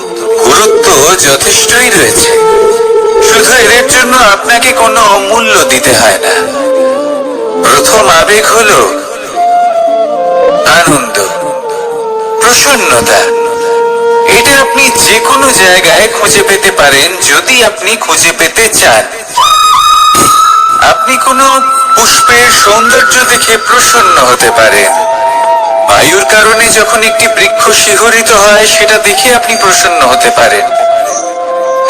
গুরুত্ব যথেষ্টই রয়েছে, শুধু এদের জন্য আপনাকে কোনো মূল্য দিতে হয় না। প্রথম আবেগ হলো আনন্দ, প্রসন্নতা। এটা আপনি যে কোনো জায়গায় খুঁজে পেতে পারেন যদি আপনি খুঁজে পেতে চান। আপনি কোনো পুষ্পের সৌন্দর্য দেখে প্রসন্ন হতে পারেন। বায়ুর কারণে যখন একটি বৃক্ষ শিহরিত হয় সেটা দেখে আপনি প্রসন্ন হতে পারেন।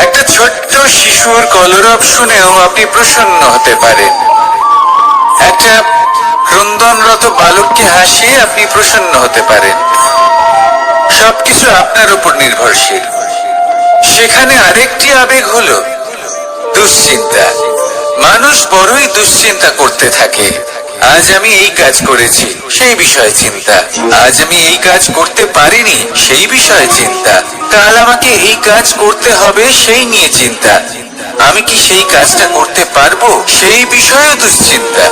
একটা ছোট্ট শিশুর কলরব শুনেও আপনি প্রসন্ন হতে পারেন। একটা ক্রন্দনরত বালককে হাসিয়ে আপনি প্রসন্ন হতে পারেন। সবকিছু আপনার উপর নির্ভরশীল। সেখানে আরেকটি আবেগ হলো দুশ্চিন্তা। মানুষ বড়ই দুশ্চিন্তা করতে থাকে। আজ আমি এই কাজ করেছি, সেই বিষয়ে চিন্তা। আজ আমি এই কাজ করতে পারিনি, সেই বিষয়ে চিন্তা। কাল আমাকে এই কাজ করতে হবে, সেই নিয়ে চিন্তা। আমি কি সেই কাজটা করতে পারবো, সেই বিষয়ে দুশ্চিন্তা।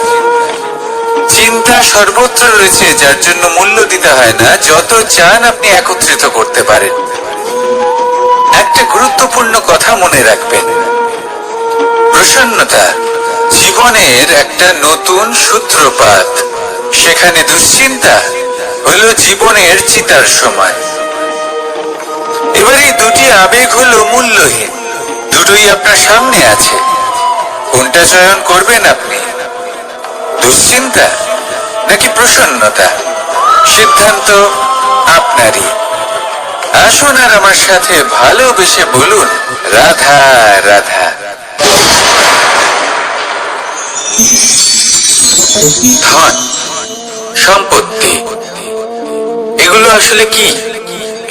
চিন্তা সর্বত্র রয়েছে, যার জন্য মূল্য দিতে হয় না। যত চান আপনি একত্রিত করতে পারেন। একটা গুরুত্বপূর্ণ কথা মনে রাখবেন, প্রসন্নতা জীবনের একটা নতুন সূত্রপাত। সেখানে দুশ্চিন্তা হলো জীবনের চিতার সময়। এবার এই দুটি আবেগ হলো মূল্যহীন, দুটোই আপনার সামনে আছে। কোনটা চয়ন করবেন আপনি, দুশ্চিন্তা নাকি প্রসন্নতা? সিদ্ধান্ত আপনারই। আসুন আর আমার সাথে ভালোবেসে বলুন, রাধা রাধা। ধন, সম্পত্তি, এগুলো আসলে কি?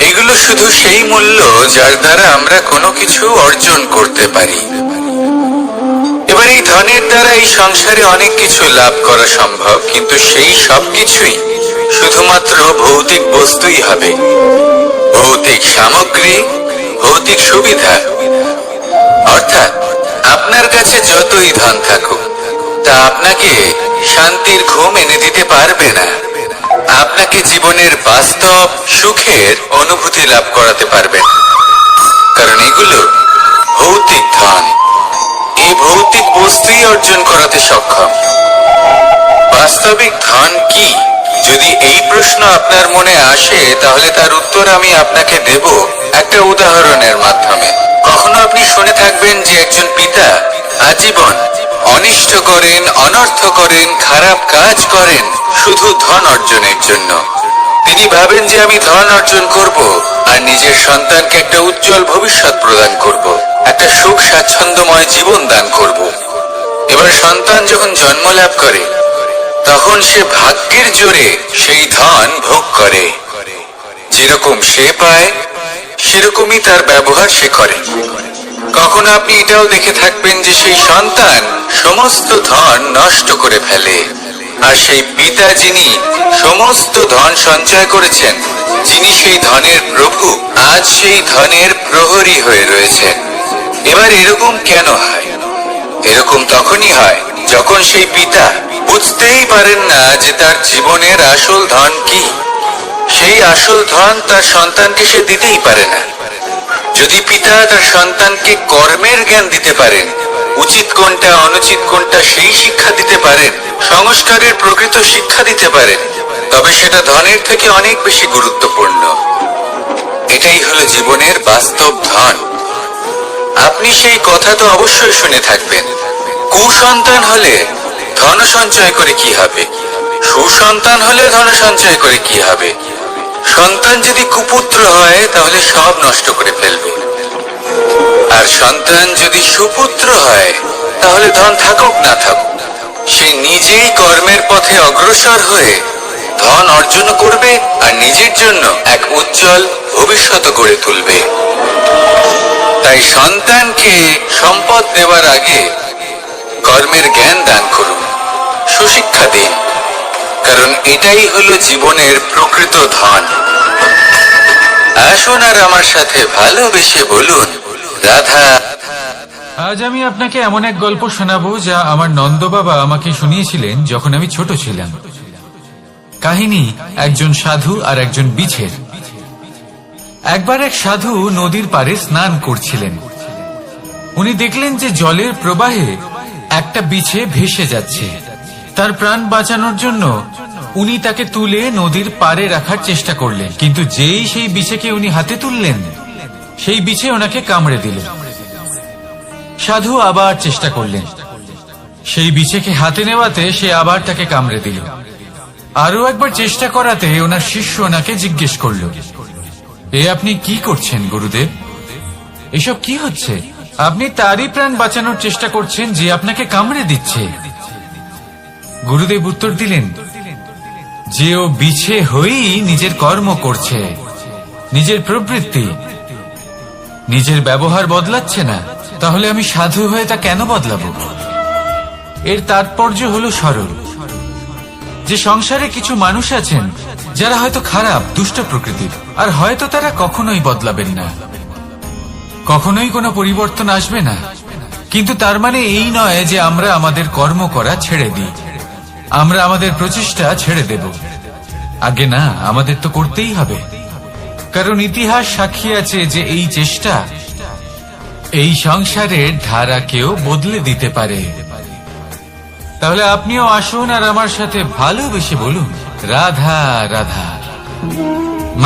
এগুলো শুধু সেই মূল্য যার দ্বারা আমরা কোনো কিছু অর্জন করতে পারি। এবার এই ধনের দ্বারা এই সংসারে অনেক কিছু লাভ করা সম্ভব, কিন্তু সেই সবকিছুই শুধুমাত্র ভৌতিক বস্তুই হবে। ভৌতিক সামগ্রী, ভৌতিক সুবিধা। অর্থাৎ আপনার কাছে যতই ধন থাকুক, তা আপনাকে শান্তির ঘুম এনে দিতে পারবে না। আপনাকে জীবনের বাস্তব সুখের অনুভূতি লাভ করাতে পারবে না, কারণ এগুলো ভৌতিক ধন। এই ভৌতিক বস্তুই অর্জন করাতে সক্ষম। বাস্তবিক ধন কি? যদি এই প্রশ্ন আপনার মনে আসে, তাহলে তার উত্তর আমি আপনাকে দেব একটা উদাহরণের মাধ্যমে। কখনো আপনি শুনে থাকবেন যে একজন পিতা আজীবন অনিষ্ট করেন, অনর্থ করেন, খারাপ কাজ করেন শুধু ধন অর্জনের জন্য। তিনি ভাবেন যে আমি ধন অর্জন করব আর নিজের সন্তানকে একটা উজ্জ্বল ভবিষ্যৎ প্রদান করব, একটা সুখ স্বাচ্ছন্দ্যময় জীবন দান করব। এবার সন্তান যখন জন্ম লাভ করে, তখন সে ভাগ্যের জোরে সেই ধন ভোগ করে। যেরকম সে পায়, সেরকমই তার ব্যবহার সে করে। কখনো আপনি এটাও দেখে থাকবেন যে সেই সন্তান সমস্ত ধন নষ্ট করে ফেলে, আর সেই পিতা যিনি সমস্ত ধন সঞ্চয় করেছেন, যিনি সেই ধনের প্রভু, আজ সেই ধনের প্রহরী হয়ে রয়েছেন। এবার এরকম কেন হয়? এরকম তখনই হয় যখন সেই পিতা বুঝতেই পারেন না যে তার জীবনের আসল ধন কি। সেই আসল ধন তার সন্তানকে সে দিতেই পারে না। যদি পিতা তার সন্তানকে কর্মের জ্ঞান দিতে পারেন, উচিত কোনটা অনুচিত কোনটা সেই শিক্ষা দিতে পারেন, সংস্কারের প্রকৃত শিক্ষা দিতে পারেন, তবে সেটা ধনের থেকে অনেক বেশি গুরুত্বপূর্ণ। এটাই হলো জীবনের বাস্তব ধন। আপনি সেই কথা তো অবশ্যই শুনে থাকবেন, কুসন্তান হলে ধন সঞ্চয় করে কি হবে, সুসন্তান হলে ধন সঞ্চয় করে কি হবে। সন্তান যদি কুপুত্র হয় তাহলে সব নষ্ট করে ফেলবে, আর সন্তান যদি সুপুত্র হয় তাহলে ধন থাকুক না থাকুক, সে নিজেই কর্মের পথে অগ্রসর হয়ে ধন অর্জন করবে আর নিজের জন্য এক উজ্জ্বল ভবিষ্যৎ গড়ে তুলবে। তাই সন্তানকে সম্পদ দেওয়ার আগে কর্মের জ্ঞান দান করুন, সুশিক্ষা দিন, কারণ এটাই হলো জীবনের প্রকৃত ধন। আসুন আর আমার সাথে ভালোবেসে বলুন, রাধা। আজ আমি আপনাকে এমন এক গল্প শোনাবো যা আমার নন্দ বাবা আমাকে শুনিয়েছিলেন যখন আমি ছোট ছিলাম। কাহিনী একজন সাধু আর একজন বিছের। একবার এক সাধু নদীর পাড়ে স্নান করছিলেন। উনি দেখলেন যে জলের প্রবাহে একটা বিছে ভেসে যাচ্ছে। তার প্রাণ বাঁচানোর জন্য উনি তাকে তুলে নদীর পাড়ে রাখার চেষ্টা করলেন, কিন্তু যেই সেই বিছেকে উনি হাতে তুললেন, সেই বিছে ওনাকে কামড়ে দিল। সাধু আবার চেষ্টা করলেন, সেই বিছেকে হাতে নেওয়াতে সে আবার তাকে কামড়ে দিল। আরো একবার চেষ্টা করাতে ওনার শিষ্য ওনাকে জিজ্ঞেস করল, এ আপনি কি করছেন গুরুদেব? এসব কি হচ্ছে? আপনি তারই প্রাণ বাঁচানোর চেষ্টা করছেন যে আপনাকে কামড়ে দিচ্ছে। গুরুদেব উত্তর দিলেন যে ও বিছে হয়েই নিজের কর্ম করছে, নিজের প্রবৃত্তি, নিজের ব্যবহার বদলাচ্ছে না। তাহলে আমি সাধু হয়ে তা কেন বদলাবো? এর তাৎপর্য হলো সরল, যে সংসারে কিছু মানুষ আছেন যারা হয়তো খারাপ, দুষ্ট প্রকৃতির, আর হয়তো তারা কখনোই বদলাবেন না, কখনোই কোনো পরিবর্তন আসবে না। কিন্তু তার মানে এই নয় যে আমরা আমাদের কর্ম করা ছেড়ে দিই, আমরা আমাদের প্রচেষ্টা ছেড়ে দেব। আগে না, আমাদের তো করতেই হবে, কারণ ইতিহাস সাক্ষী আছে যে এই চেষ্টা এই সংসারের ধারাকেও বদলে দিতে পারে। তাহলে আপনিও আসুন আর আমার সাথে ভালোবেসে বলুন, রাধা রাধা।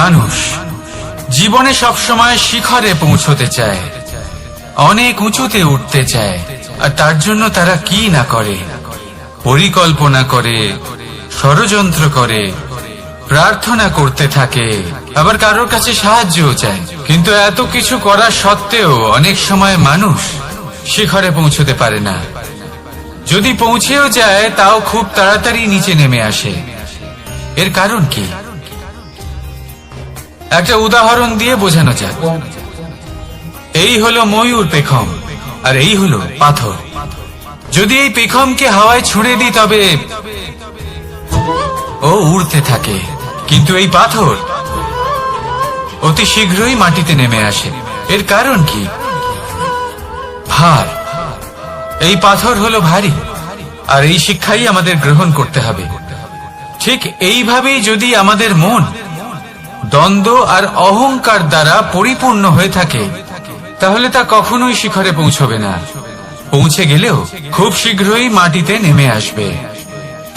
মানুষ জীবনে সবসময় শিখরে পৌঁছতে চায়, অনেক উঁচুতে উঠতে চায়, আর তার জন্য তারা কি না করে, পরিকল্পনা করে, ষড়যন্ত্র করে, প্রার্থনা করতে থাকে, আবার কারোর কাছে সাহায্যও চায়। কিন্তু এত কিছু করা সত্ত্বেও অনেক সময় মানুষ শিখরে পৌঁছতে পারে না। যদি পৌঁছেও যায় তাও খুব তাড়াতাড়ি নিচে নেমে আসে। এর কারণ কি? একটা উদাহরণ দিয়ে বোঝানো যাক। এই হলো ময়ূর পেখম, আর এই হলো পাথর। যদি এই পেখমকে হাওয়ায় ছুঁড়ে দিই তবে ও উড়তে থাকে, কিন্তু এই পাথর অতি শীঘ্রই মাটিতে নেমে আসে। এর কারণ কি? ভার। এই পাথর হলো ভারী, আর এই শিক্ষাই আমাদের গ্রহণ করতে হবে। ঠিক এইভাবেই যদি আমাদের মন দ্বন্দ্ব আর অহংকার দ্বারা পরিপূর্ণ হয়ে থাকে, তাহলে তা কখনোই শিখরে পৌঁছবে না। পৌঁছে গেলেও খুব শীঘ্রই মাটিতে নেমে আসবে।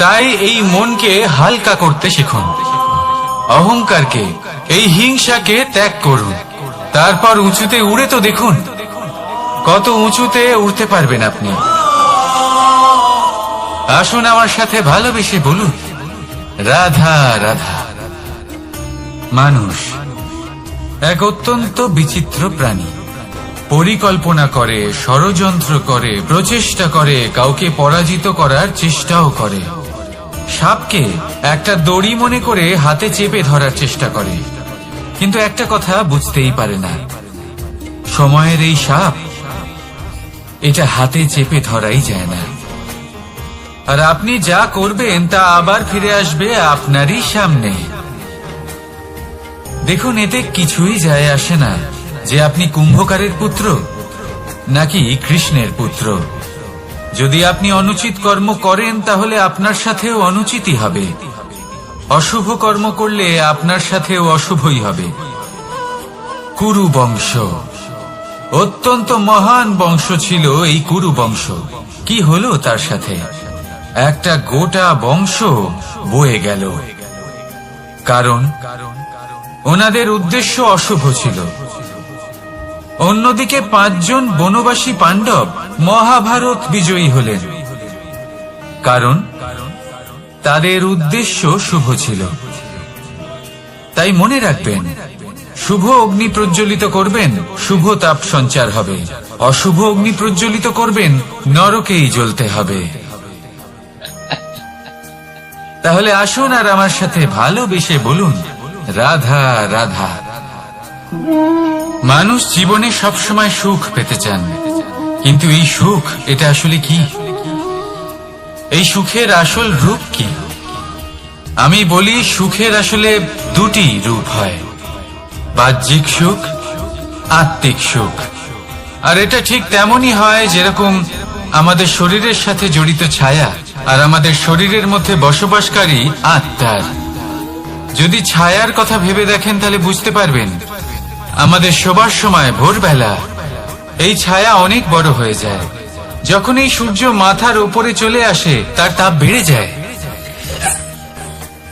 তাই এই মনকে হালকা করতে শিখুন, অহংকারকে, এই হিংসাকে ত্যাগ করুন। তারপর উঁচুতে উড়ে তো দেখুন কত উঁচুতে উঠতে পারবেন আপনি। আসুন আমার সাথে ভালোবেসে বলুন, রাধা রাধা। মানুষ এক অত্যন্ত বিচিত্র প্রাণী। পরিকল্পনা করে, ষড়যন্ত্র করে, প্রচেষ্টা করে, কাউকে পরাজিত করার চেষ্টাও করে। সাপকে একটা দড়ি মনে করে হাতে চেপে ধরার চেষ্টা করে, কিন্তু একটা কথা বুঝতেই পারে না, সময়ের এই সাপ, এটা হাতে চেপে ধরাই যায় না। আর আপনি যা করবেন তা আবার ফিরে আসবে আপনারই সামনে। দেখুন, এতে কিছুই যায় আসে না যে আপনি কুম্ভকারের পুত্র নাকি কৃষ্ণের পুত্র। যদি আপনি অনুচিত কর্ম করেন তাহলে আপনার সাথেও অনুচিতই হবে। অশুভ কর্ম করলে আপনার সাথেও অশুভই হবে। কুরু বংশ অত্যন্ত মহান বংশ ছিল। এই কুরু বংশ কি হলো তার সাথে? একটা গোটা বংশ বয়ে গেল, কারণ ওনাদের উদ্দেশ্য অশুভ ছিল। অন্যদিকে 5 জন বনবাসী পাণ্ডব মহাভারত বিজয়ী হলেন, কারণ তাদের উদ্দেশ্য শুভ ছিল। তাই মনে রাখবেন, শুভ অগ্নি প্রজ্বলিত করবেন, শুভ তাপ সঞ্চার হবে। অশুভ অগ্নি প্রজ্বলিত করবেন, নরকেই জ্বলতে হবে। তাহলে আসুন আর আমার সাথে ভালোবেসে বলুন, রাধা রাধা। মানুষ জীবনে সবসময় সুখ পেতে চান, কিন্তু এই সুখ, এটা আসলে কি? এই সুখের আসল রূপ কি? আমি বলি, সুখের আসলে 2টি রূপ হয়, বাহ্যিক সুখ, আত্মিক সুখ। আর এটা ঠিক তেমনই হয় যেরকম আমাদের শরীরের সাথে জড়িত ছায়া আর আমাদের শরীরের মধ্যে বসবাসকারী আত্মার। যদি ছায়ার কথা ভেবে দেখেন তাহলে বুঝতে পারবেন, আমাদের শোবার সময় ভোরবেলা এই ছায়া অনেক বড় হয়ে যায়। যখন এই সূর্য মাথার উপরে চলে আসে, তার তাপ বেড়ে যায়,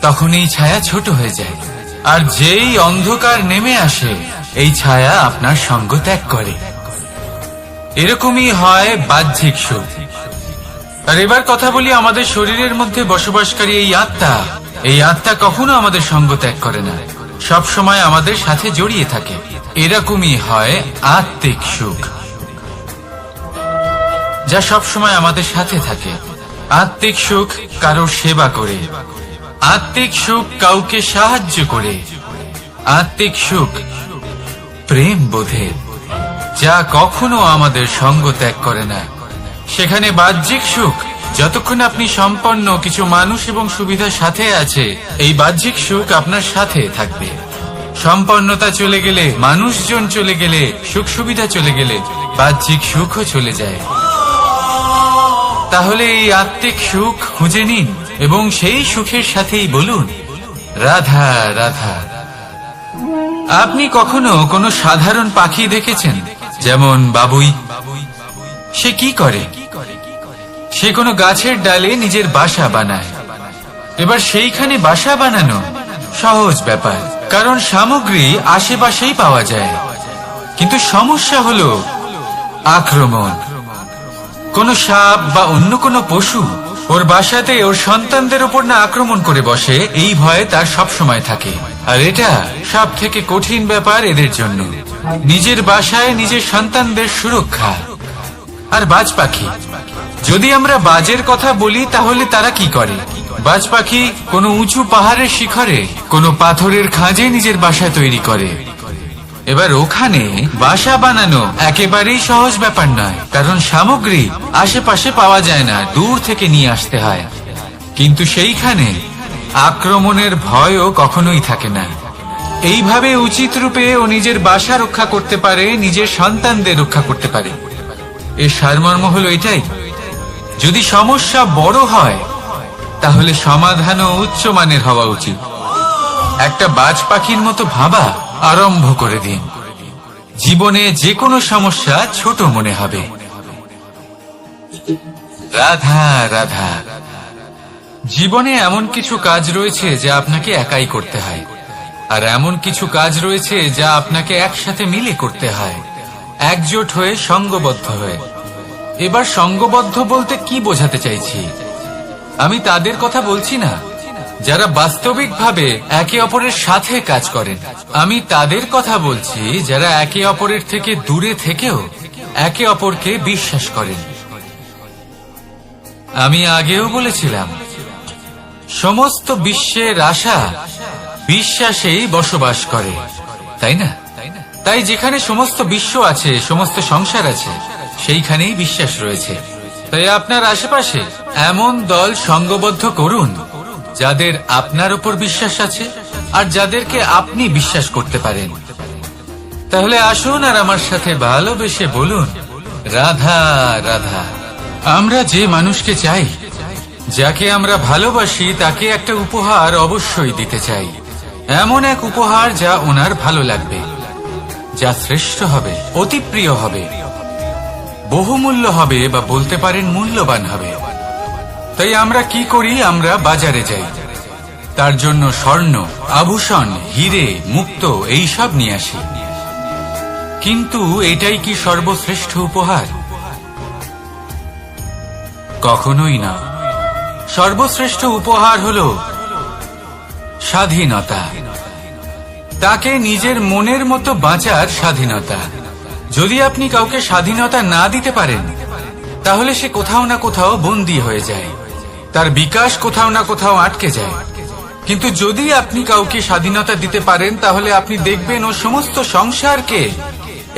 তখন এই ছায়া ছোট হয়ে যায়। আর যেই অন্ধকার নেমে আসে, এই ছায়া আপনার সঙ্গ ত্যাগ করে। এরকমই হয় বাহ্যিক সুখ। আর এবার কথা বলি আমাদের শরীরের মধ্যে বসবাসকারী এই আত্মা। এই আত্মা কখনো আমাদের সঙ্গ ত্যাগ করে না, সব সময় আমাদের সাথে জড়িয়ে থাকে। এরকমই হয় আত্মিক সুখ, যা সব সময় আমাদের সাথে থাকে। আত্মিক সুখ কারোর সেবা করে, আত্মিক সুখ কাউকে সাহায্য করে, আত্মিক সুখ প্রেম বোধের, যা কখনো আমাদের সঙ্গ ত্যাগ করে না। সেখানে বাহ্যিক সুখ, যতক্ষণ আপনি সম্পন্ন কিছু মানুষ এবং সুবিধার সাথে আছে, এই বাহ্যিক সুখ আপনার সাথে থাকবে। সম্পন্নতা চলে গেলে, মানুষজন চলে গেলে, সুখ সুবিধা চলে গেলে বাহ্যিক সুখও চলে যায়। তাহলে এই আত্মিক সুখ খুঁজে নিন এবং সেই সুখের সাথেই বলুন রাধা রাধা। আপনি কখনো কোনো সাধারণ পাখি দেখেছেন? যেমন বাবুই। সে কি করে? সে কোনো গাছের ডালে নিজের বাসা বানায়। এবার সেইখানে বাসা বানানো সহজ ব্যাপার, কারণ সামগ্রী আশেপাশেই পাওয়া যায়। কিন্তু সমস্যা হলো আক্রমণ। কোনো সাপ বা অন্য কোনো পশু ওর বাসাতে ওর সন্তানদের উপর না আক্রমণ করে বসে, এই ভয়ে তার সব সময় থাকে। আর এটা সব থেকে কঠিন ব্যাপার এদের জন্য, নিজের বাসায় নিজের সন্তানদের সুরক্ষা। আর বাজ পাখি, যদি আমরা বাজের কথা বলি তাহলে তারা কি করে? বাজ পাখি কোনো উঁচু পাহাড়ের শিখরে, কোনো পাথরের খাঁজে নিজের বাসা তৈরি করে। এবার ওখানে বাসা বানানো একেবারেই সহজ ব্যাপার নয়, কারণ সামগ্রী আশেপাশে পাওয়া যায় না, দূর থেকে নিয়ে আসতে হয়। কিন্তু সেইখানে আক্রমণের ভয়ও কখনোই থাকে না। এইভাবে উচিত রূপে ও নিজের বাসা রক্ষা করতে পারে, নিজের সন্তানদের রক্ষা করতে পারে। এর সারমর্ম হলো এটাই, যদি সমস্যা বড় হয় তাহলে সমাধানও উচ্চমানের হওয়া উচিত। একটা বাজ পাখির মতো ভাবা আরম্ভ করে দিন। জীবনে যে কোনো সমস্যা ছোট মনে হবে। রাধা রাধা। জীবনে এমন কিছু কাজ রয়েছে যা আপনাকে একাই করতে হয়, আর এমন কিছু কাজ রয়েছে যা আপনাকে একসাথে মিলে করতে হয়, একজোট হয়ে, সঙ্গবদ্ধ হয়ে। এবার সঙ্গবদ্ধ বলতে কি বোঝাতে চাইছি? আমি তাদের কথা বলছি না যারা বাস্তবিকভাবে একে অপরের সাথে কাজ করেন। আমি তাদের কথা বলছি যারা একে অপরের থেকে দূরে থেকেও একে অপরকে বিশ্বাস করেন। আমি আগেও বলেছিলাম, সমস্ত বিশ্বের আশা বিশ্বাসেই বসবাস করে, তাই না? তাই যেখানে সমস্ত বিশ্ব আছে, সমস্ত সংসার আছে, সেইখানেই বিশ্বাস রয়েছে। তাই আপনার আশেপাশে এমন দল সঙ্গবদ্ধ করুন যাদের আপনার উপর বিশ্বাস আছে আর যাদেরকে আপনি বিশ্বাস করতে পারেন। তাহলে আসুন আর আমার সাথে ভালোবেসে বলুন রাধা রাধা। আমরা যে মানুষকে চাই, যাকে আমরা ভালোবাসি, তাকে একটা উপহার অবশ্যই দিতে চাই। এমন এক উপহার যা ওনার ভালো লাগবে, যা শ্রেষ্ঠ হবে, অতি প্রিয় হবে, বহুমূল্য হবে, বা বলতে পারেন মূল্যবান হবে। তাই আমরা কি করি? আমরা বাজারে যাই, তার জন্য স্বর্ণ, আভূষণ, হিরে, মুক্ত এইসব নিয়ে আসি। কিন্তু এটাই কি সর্বশ্রেষ্ঠ উপহার? কখনোই না। সর্বশ্রেষ্ঠ উপহার হলো স্বাধীনতা, তাকে নিজের মনের মতো বাঁচার স্বাধীনতা। যদি আপনি কাউকে স্বাধীনতা না দিতে পারেন, তাহলে সে কোথাও না কোথাও বন্দী হয়ে যায়, তার বিকাশ কোথাও না কোথাও আটকে যায়। কিন্তু যদি আপনি কাউকে স্বাধীনতা দিতে পারেন, তাহলে আপনি দেখবেন ও সমস্ত সংসারকে,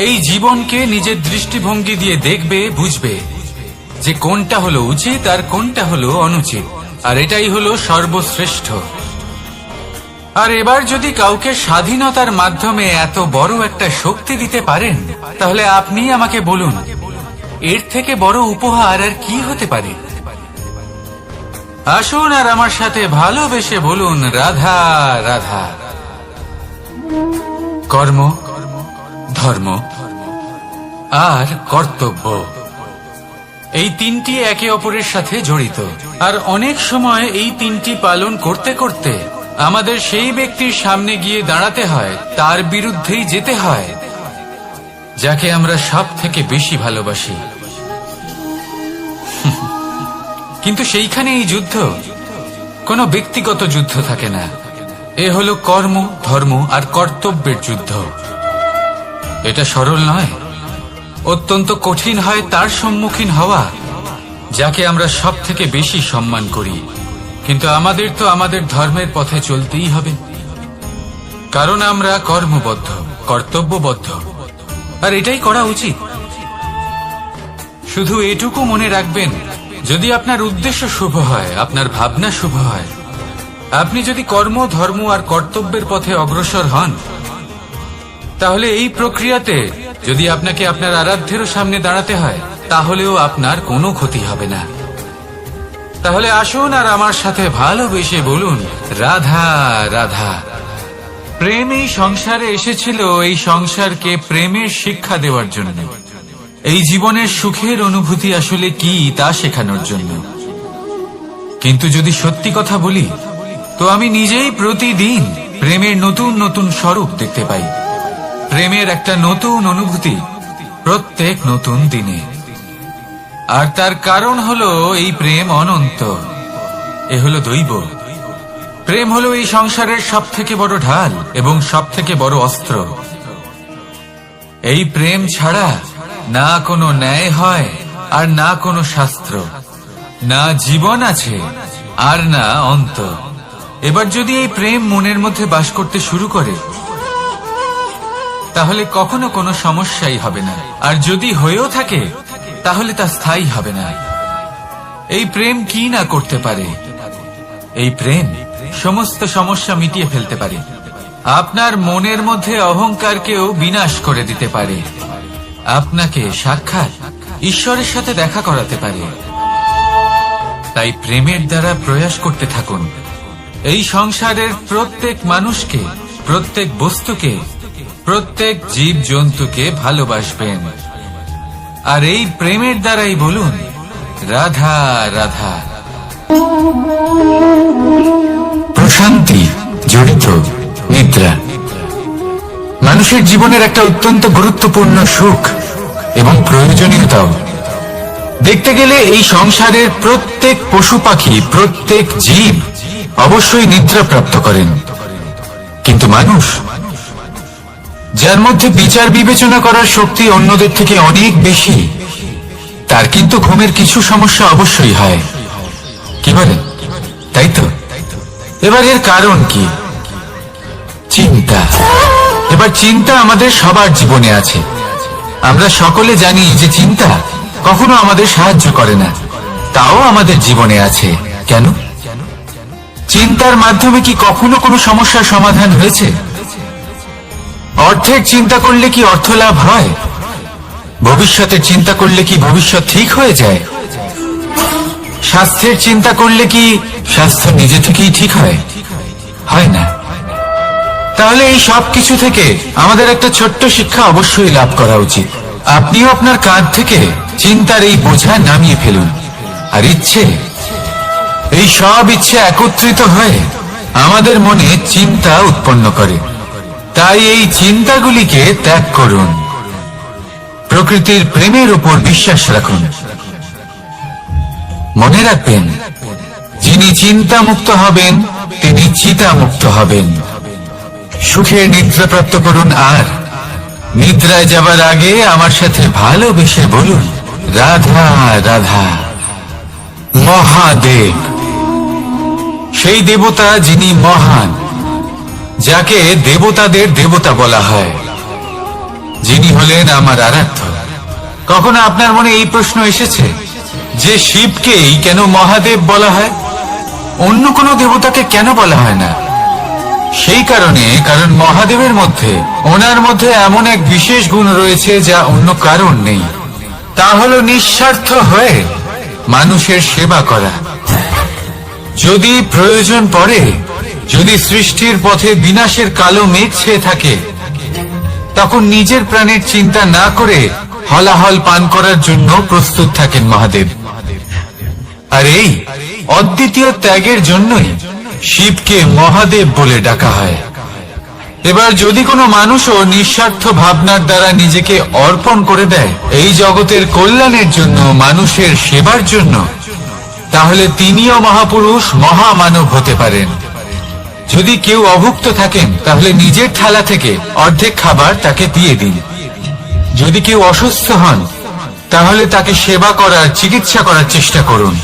এই জীবনকে নিজের দৃষ্টিভঙ্গি দিয়ে দেখবে, বুঝবে যে কোনটা হলো উচিত আর কোনটা হলো অনুচিত। আর এটাই হলো সর্বশ্রেষ্ঠ। আর এবার যদি কাউকে স্বাধীনতার মাধ্যমে এত বড় একটা শক্তি দিতে পারেন, তাহলে আপনি আমাকে বলুন এর থেকে বড় উপহার আর কি হতে পারে? আসুন আর আমার সাথে ভালোবেসে বলুন রাধা রাধা। কর্ম, ধর্ম আর কর্তব্য, এই তিনটি একে অপরের সাথে জড়িত। আর অনেক সময় এই তিনটি পালন করতে করতে আমাদের সেই ব্যক্তির সামনে গিয়ে দাঁড়াতে হয়, তার বিরুদ্ধেই যেতে হয়, যাকে আমরা সব থেকে বেশি ভালোবাসি। কিন্তু সেইখানে এই যুদ্ধ কোনো ব্যক্তিগত যুদ্ধ থাকে না। এ হলো কর্ম, ধর্ম আর কর্তব্যের যুদ্ধ। এটা সরল নয়, অত্যন্ত কঠিন হয় তার সম্মুখীন হওয়া যাকে আমরা সব থেকে বেশি সম্মান করি। কিন্তু আমাদের তো আমাদের ধর্মের পথে চলতেই হবে, কারণ আমরা কর্মবদ্ধ, কর্তব্যবদ্ধ, আর এটাই করা উচিত। শুধু এটুকু মনে রাখবেন, যদি আপনার উদ্দেশ্য শুভ হয়, আপনার ভাবনা শুভ হয়, আপনি যদি কর্ম, ধর্ম আর কর্তব্যের পথে অগ্রসর হন, তাহলে এই প্রক্রিয়াতে যদি আপনাকে আপনার আরাধ্যেরও সামনে দাঁড়াতে হয়, তাহলেও আপনার কোনো ক্ষতি হবে না। তাহলে আসুন আর আমার সাথে ভালোবেসে বলুন, রাধা রাধা। প্রেম এই সংসারে এসেছিল এই সংসারকে প্রেমের শিক্ষা দেওয়ার জন্য, এই জীবনের সুখের অনুভূতি আসলে কি তা শেখানোর জন্য। কিন্তু যদি সত্যি কথা বলি, তো আমি নিজেই প্রতিদিন প্রেমের নতুন নতুন স্বরূপ দেখতে পাই। প্রেমের একটা নতুন অনুভূতি প্রত্যেক নতুন দিনে। আর তার কারণ হলো এই প্রেম অনন্ত, এ হলো দৈব। প্রেম হলো এই সংসারের সব থেকে বড় ঢাল এবং সব থেকে বড় অস্ত্র। এই প্রেম ছাড়া না কোনো ন্যায় হয় আর না কোনো শাস্ত্র, না জীবন আছে আর না অন্ত। এবার যদি এই প্রেম মনের মধ্যে বাস করতে শুরু করে, তাহলে কখনো কোনো সমস্যাই হবে না, আর যদি হয়েও থাকে তাহলে তা স্থায়ী হবে না। এই প্রেম কি না করতে পারে? এই প্রেম সমস্ত সমস্যা মিটিয়ে ফেলতে পারে, আপনার মনের মধ্যে অহংকারকেও বিনাশ করে দিতে পারে, আপনাকে সাক্ষাৎ ঈশ্বরের সাথে দেখা করাতে পারে। তাই প্রেমের দ্বারা প্রয়াস করতে থাকুন এই সংসারের প্রত্যেক মানুষকে, প্রত্যেক বস্তুকে, প্রত্যেক জীব জন্তুকে ভালোবাসবেন। আর এই প্রেমের দ্বারাই বলুন, রাধা রাধা। প্রশান্তি জড়িত নিদ্রা মানুষের জীবনের একটা অত্যন্ত গুরুত্বপূর্ণ সুখ এবং প্রয়োজনীয়তাও। দেখতে গেলে এই সংসারের প্রত্যেক পশু পাখি, প্রত্যেক জীব অবশ্যই নিদ্রা প্রাপ্ত করেন, কিন্তু মানুষ, যার মধ্যে বিচার বিবেচনা করার শক্তি অন্যদের থেকে অনেক বেশি, তার কিন্তু ঘুমের কিছু সমস্যা অবশ্যই হয়। কি বলেন? তাই তো। এবার এর কারণ কি? চিন্তা। এবার চিন্তা আমাদের সবার জীবনে আছে। আমরা সকলে জানি যে চিন্তা কখনো আমাদের সাহায্য করে না, তাও আমাদের জীবনে আছে। কেন? চিন্তার মাধ্যমে কি কখনো কোনো সমস্যার সমাধান হয়েছে? অর্থের চিন্তা করলে কি অর্থ লাভ হয়? ভবিষ্যতের চিন্তা করলে কি ভবিষ্যৎ ঠিক হয়ে যায়? স্বাস্থ্যের চিন্তা করলে কি স্বাস্থ্য নিজে থেকেই ঠিক হয়? হয় না। তাহলে এই সব কিছু থেকে আমাদের একটা ছোট্ট শিক্ষা অবশ্যই লাভ করা উচিত। আপনিও আপনার কাঁধ থেকে চিন্তার এই বোঝা নামিয়ে ফেলুন। আর ইচ্ছে, এই সব ইচ্ছে একত্রিত হয়ে আমাদের মনে চিন্তা উৎপন্ন করে। তাই এই চিন্তাগুলিকে ত্যাগ করুন, প্রকৃতির প্রেমের উপর বিশ্বাস রাখুন। মনে রাখবেন, যিনি চিন্তা মুক্ত হবেন তিনি চিতা মুক্ত হবেন। সুখের নিদ্রা প্রাপ্ত করুন, আর নিদ্রায় যাবার আগে আমার সাথে ভালোবেসে বলুন, রাধা রাধা। মহাদেব সেই দেবতা যিনি মহান, যাকে দেবতাদের দেবতা বলা হয়, যিনি হলেন আমার আরাধ্য। কখনো আপনার মনে এই প্রশ্ন এসেছে যে শিবকেই কেন মহাদেব বলা হয়, অন্য কোনো দেবতাকে কেন বলা হয় না? সেই কারণে, কারণ মহাদেবের মধ্যে, ওনার মধ্যে এমন এক বিশেষ গুণ রয়েছে যা অন্য কারণ নেই। তা হলো নিঃস্বার্থ হয়ে মানুষের সেবা করা। যদি প্রয়োজন পড়ে, যদি সৃষ্টির পথে বিনাশের কালো মেঘ ছেয়ে থাকে, তখন নিজের প্রাণের চিন্তা না করে হলাহল পান করার জন্য প্রস্তুত থাকেন মহাদেব। আর এই অদ্বিতীয় ত্যাগের জন্যই শিবকে মহাদেব বলে ডাকা হয়। এবার যদি কোনো মানুষও নিঃস্বার্থ ভাবনার দ্বারা নিজেকে অর্পণ করে দেয় এই জগতের কল্যাণের জন্য, মানুষের সেবার জন্য, তাহলে তিনিও মহাপুরুষ মহামানব হতে পারেন। যদি কেউ অভুক্ত থাকেন তাহলে নিজের থালা থেকে অর্ধেক খাবার তাকে দিয়ে দিন। যদি কেউ অসুস্থ হন তাহলে তাকে সেবা করার, চিকিৎসা করার চেষ্টা করুন।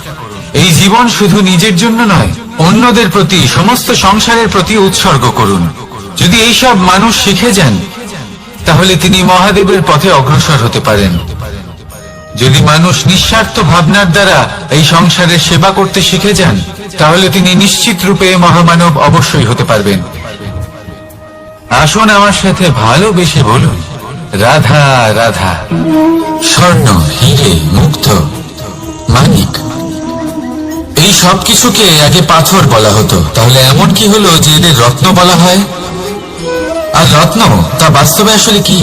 এই জীবন শুধু নিজের জন্য নয়, অন্যদের প্রতি, সমস্ত সংসারের প্রতি উৎসর্গ করুন। যদি এইসব মানুষ শিখে যান তাহলে তিনি মহাদেবের পথে অগ্রসর হতে পারেন। যদি মানুষ নিঃস্বার্থ ভাবনার দ্বারা এই সংসারের সেবা করতে শিখে যান তাহলে তিনি নিশ্চিত রূপে মহামানব অবশ্যই হতে পারবেন। আসুন আমার সাথে ভালোবেসে বলুন, রাধা রাধা। স্বর্ণ, হিরে, মুক্ত, মানিক, এই সব কিছুকে আগে পাথর বলা হতো। তাহলে এমন কি হলো যে এদের রত্ন বলা হয়? আর রত্ন তা বাস্তবে আসলে কি?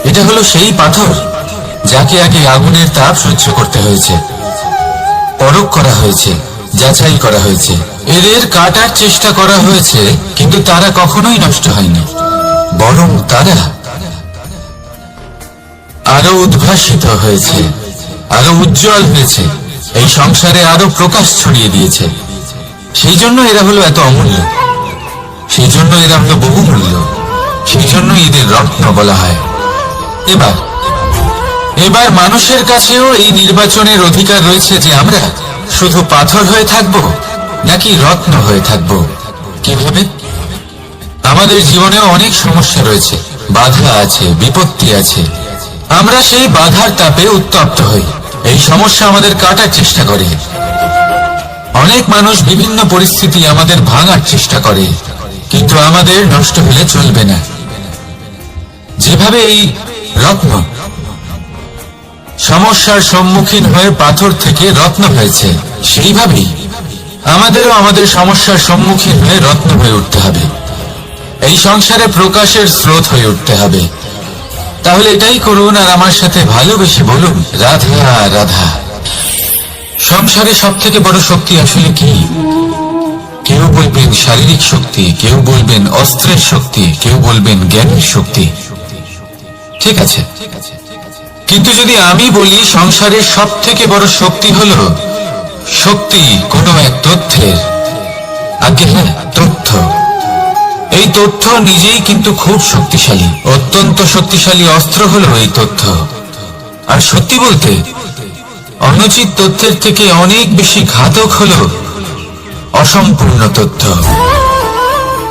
এটা হলো সেই পাথর যাকে আগে আগুনের তাপ সহ্য করতে হয়েছে, পরখ করা হয়েছে, যাচাই করা হয়েছে, এদের কাটার চেষ্টা করা হয়েছে, কিন্তু তারা কখনোই নষ্ট হয়নি, বরং তারা আরো উদ্ভাসিত হয়েছে, আরো উজ্জ্বল হয়েছে, এই সংসারে আরো প্রকাশ ছড়িয়ে দিয়েছে। সেই জন্য এরা হলো এত অমূল্য, সেই জন্য এরা হলো বহুমূল্য, সেই জন্য এদের রত্ন বলা হয়। এবার মানুষের কাছেও এই নির্বাচনের অধিকার রয়েছে যে আমরা শুধু পাথর হয়ে থাকব নাকি রত্ন হয়ে থাকব। কিভাবে? আমাদের জীবনেও অনেক সমস্যা রয়েছে, বাধা আছে, বিপত্তি আছে। আমরা সেই বাধার তাপে উত্তপ্ত হই, এই সমস্যা আমাদের কাটার চেষ্টা করে। অনেক মানুষ বিভিন্ন পরিস্থিতি আমাদের ভাঙার চেষ্টা করে, কিন্তু আমাদের নষ্ট হলে চলবে না। যেভাবে এই রত্ন সমস্যার সম্মুখীন হয়ে পাথর থেকে রত্ন হয়েছে, সেইভাবেই আমাদেরও আমাদের সমস্যার সম্মুখীন হয়ে রত্ন হয়ে উঠতে হবে, এই সংসারে প্রকাশের স্রোত হয়ে উঠতে হবে। তাহলে এটাই করুন আর আমার সাথে ভালোবেসে বলুন, রাধা রাধা। সংসারে সব থেকে বড় শক্তি আসলে কি? কেউ বলবেন শারীরিক শক্তি, কেউ বলবেন অস্ত্রের শক্তি, কেউ বলবেন জ্ঞানের শক্তি। ঠিক আছে, কিন্তু যদি আমি বলি সংসারের সব থেকে বড় শক্তি হলো শক্তি কোনো এক তথ্যের, আগে হ্যাঁ, তথ্য। এই তথ্য নিজেই কিন্তু খুব শক্তিশালী, অত্যন্ত শক্তিশালী অস্ত্র হলো এই তথ্য। আর সত্যি বলতে অনুচিত তথ্যের থেকে অনেক বেশি ঘাতক হলো অসম্পূর্ণ তথ্য।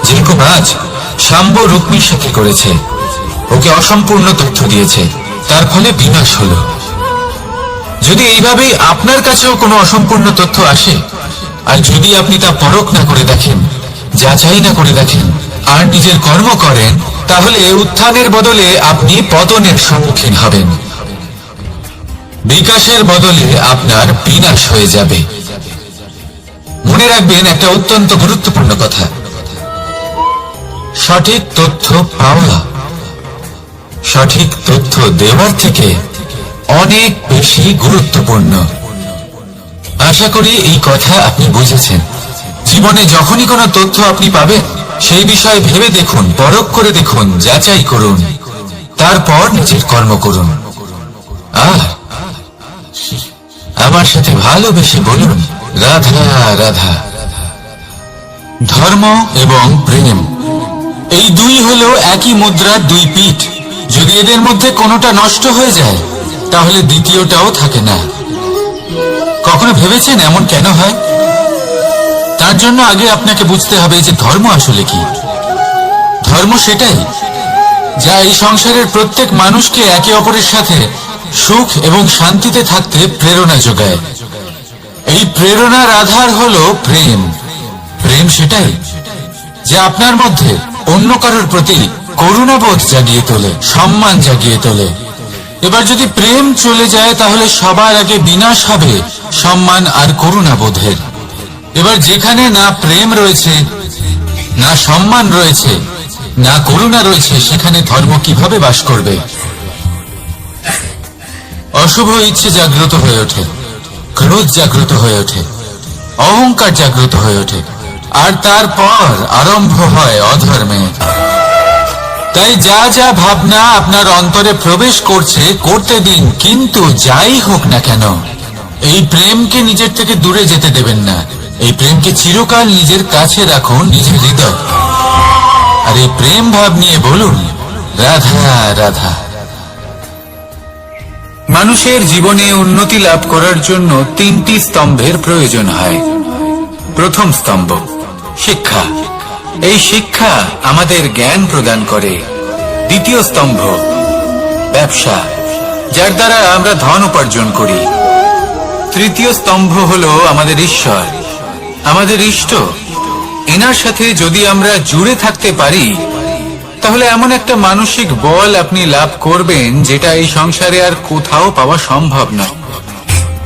যেরকম আজ শাম্ব রুক্মির সাথে করেছে, ওকে অসম্পূর্ণ তথ্য দিয়েছে, তার ফলে বিনাশ হলো। যদি এইভাবেই আপনার কাছেও কোনো অসম্পূর্ণ তথ্য আসে, আর যদি আপনি তা পরখ না করে দেখেন, যাচাই না করে দেখেন, আর নিজের কর্ম করেন, তাহলে উত্থানের বদলে আপনি পতনের সম্মুখীন হবেন, বিকাশের বদলে আপনার বিনাশ হয়ে যাবে। মনে রাখবেন একটা অত্যন্ত গুরুত্বপূর্ণ কথা, সঠিক তথ্য পাওয়া সঠিক তথ্য দেওয়ার থেকে অনেক বেশি গুরুত্বপূর্ণ। আশা করি এই কথা আপনি বুঝেছেন। জীবনে যখনই কোনো তথ্য আপনি পাবেন, সেই বিষয়ে ভেবে দেখুন, পরখ করে দেখুন, যাচাই করুন, তারপর নিজের কর্ম করুন। আর আমার সাথে ভালোবেসে বলুন, রাধা রাধা। ধর্ম এবং প্রেম, এই দুই হলো একই মুদ্রার দুই পিঠ। যদি এদের মধ্যে কোনোটা নষ্ট হয়ে যায় তাহলে দ্বিতীয়টাও থাকে না। কখনো ভেবেছেন এমন কেন হয়? তার জন্য আগে আপনাকে বুঝতে হবে যে ধর্ম আসলে কি। ধর্ম সেটাই যা এই সংসারের প্রত্যেক মানুষকে একে অপরের সাথে সুখ এবং শান্তিতে থাকতে প্রেরণা যোগায়। এই প্রেরণার আধার হলো প্রেম। প্রেম সেটাই যা আপনার মধ্যে অন্য কারোর প্রতি করুণাবোধ জাগিয়ে তোলে, সম্মান জাগিয়ে তোলে। এবার যদি প্রেম চলে যায় তাহলে সবার আগে বিনাশ হবে সম্মান আর করুণাবোধের। এবার যেখানে না প্রেম রয়েছে, না সম্মান রয়েছে, না করুণা রয়েছে, সেখানে ধর্ম কিভাবে বাস করবে? অশুভ ইচ্ছে জাগ্রত হয়ে ওঠে, ক্রোধ জাগ্রত হয়ে ওঠে, অহংকার জাগ্রত হয়ে ওঠে, আর তারপর আরম্ভ হয় অধর্মের। তাই যা যা ভাবনা আপনার অন্তরে প্রবেশ করছে করতে দিন, কিন্তু যাই হোক না কেন এই প্রেমকে নিজের থেকে দূরে যেতে দেবেন না। এই প্রেমকে চিরকাল নিজের কাছে রাখুন, নিজের হৃদয়। আর এই প্রেম ভাব নিয়ে বলুন, রাধা রাধা। মানুষের জীবনে উন্নতি লাভ করার জন্য 3টি স্তম্ভের প্রয়োজন হয়। প্রথম স্তম্ভ শিক্ষা। এই শিক্ষা আমাদের জ্ঞান প্রদান করে। দ্বিতীয় স্তম্ভ ব্যবসা, যার দ্বারা আমরা ধন উপার্জন করি। তৃতীয় স্তম্ভ হলো আমাদের ঈশ্বর, আমাদের ইষ্ট। এনার সাথে যদি আমরা জুড়ে থাকতে পারি, তাহলে এমন একটা মানসিক বল আপনি লাভ করবেন যেটা এই সংসারে আর কোথাও পাওয়া সম্ভব নয়।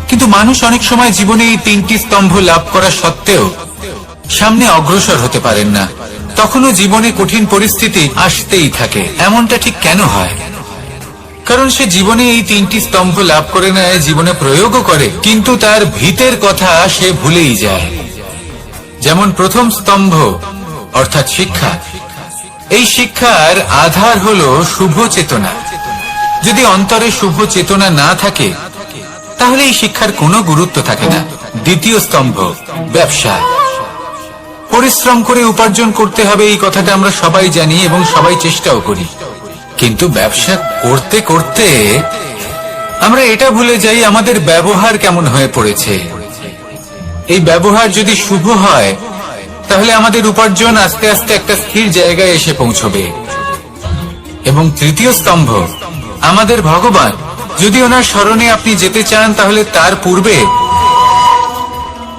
কিন্তু মানুষ অনেক সময় জীবনে এই 3টি স্তম্ভ লাভ করা সত্ত্বেও সামনে অগ্রসর হতে পারেন না। তখনও জীবনে কঠিন পরিস্থিতি আসতেই থাকে। এমনটা ঠিক কেন হয়? কারণ সে জীবনে এই 3টি স্তম্ভ লাভ করে নেয়, জীবনে প্রয়োগও করে, কিন্তু তার ভিতের কথা সে ভুলেই যায়। যেমন প্রথম স্তম্ভ অর্থাৎ শিক্ষা। এই শিক্ষার আধার হলো শুভ চেতনা। যদি অন্তরে শুভ চেতনা না থাকে, তাহলে এই শিক্ষার কোনো গুরুত্ব থাকে না। দ্বিতীয় স্তম্ভ ব্যবসা। পরিশ্রম করে উপার্জন করতে হবে, এই কথাটা আমরা সবাই জানি এবং সবাই চেষ্টাও করি। কিন্তু ব্যবসা করতে করতে আমরা এটা ভুলে যাই আমাদের ব্যবহার কেমন হয়ে পড়েছে। এই ব্যবহার যদি শুভ হয়, তাহলে আমাদের উপার্জন আস্তে আস্তে একটা স্থির জায়গায় এসে পৌঁছবে। এবং তৃতীয় স্তম্ভ আমাদের ভগবান। যদি ওনার স্মরণে আপনি যেতে চান, তাহলে তার পূর্বে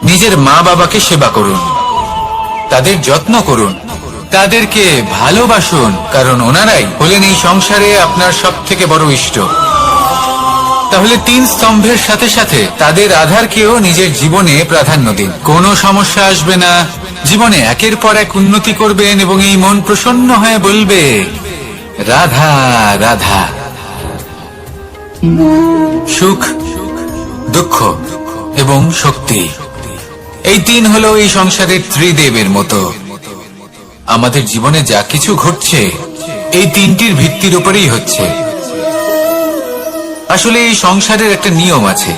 নিজের মা বাবাকে সেবা করুন, তাদের যত্ন করুন, তাদেরকে ভালোবাসুন, কারণ ওনারাই হলেন এই সংসারে আপনার সব থেকে বড় ইষ্ট। তাহলে 3 স্তম্ভের সাথে সাথে তাদের আধারকেও নিজের জীবনে প্রাধান্য দিন। কোনো সমস্যা আসবে না, জীবনে একের পর এক উন্নতি করবেন এবং এই মন প্রসন্ন হয়ে বলবে, রাধা রাধা। সুখ, দুঃখ এবং শক্তি, এই 3 হলো এই সংসারের ত্রিদেবের মতো। আমাদের জীবনে যা কিছু ঘটছে এই 3টির ভিত্তির উপরেই হচ্ছে। আসলে এই সংসারের একটা নিয়ম আছে।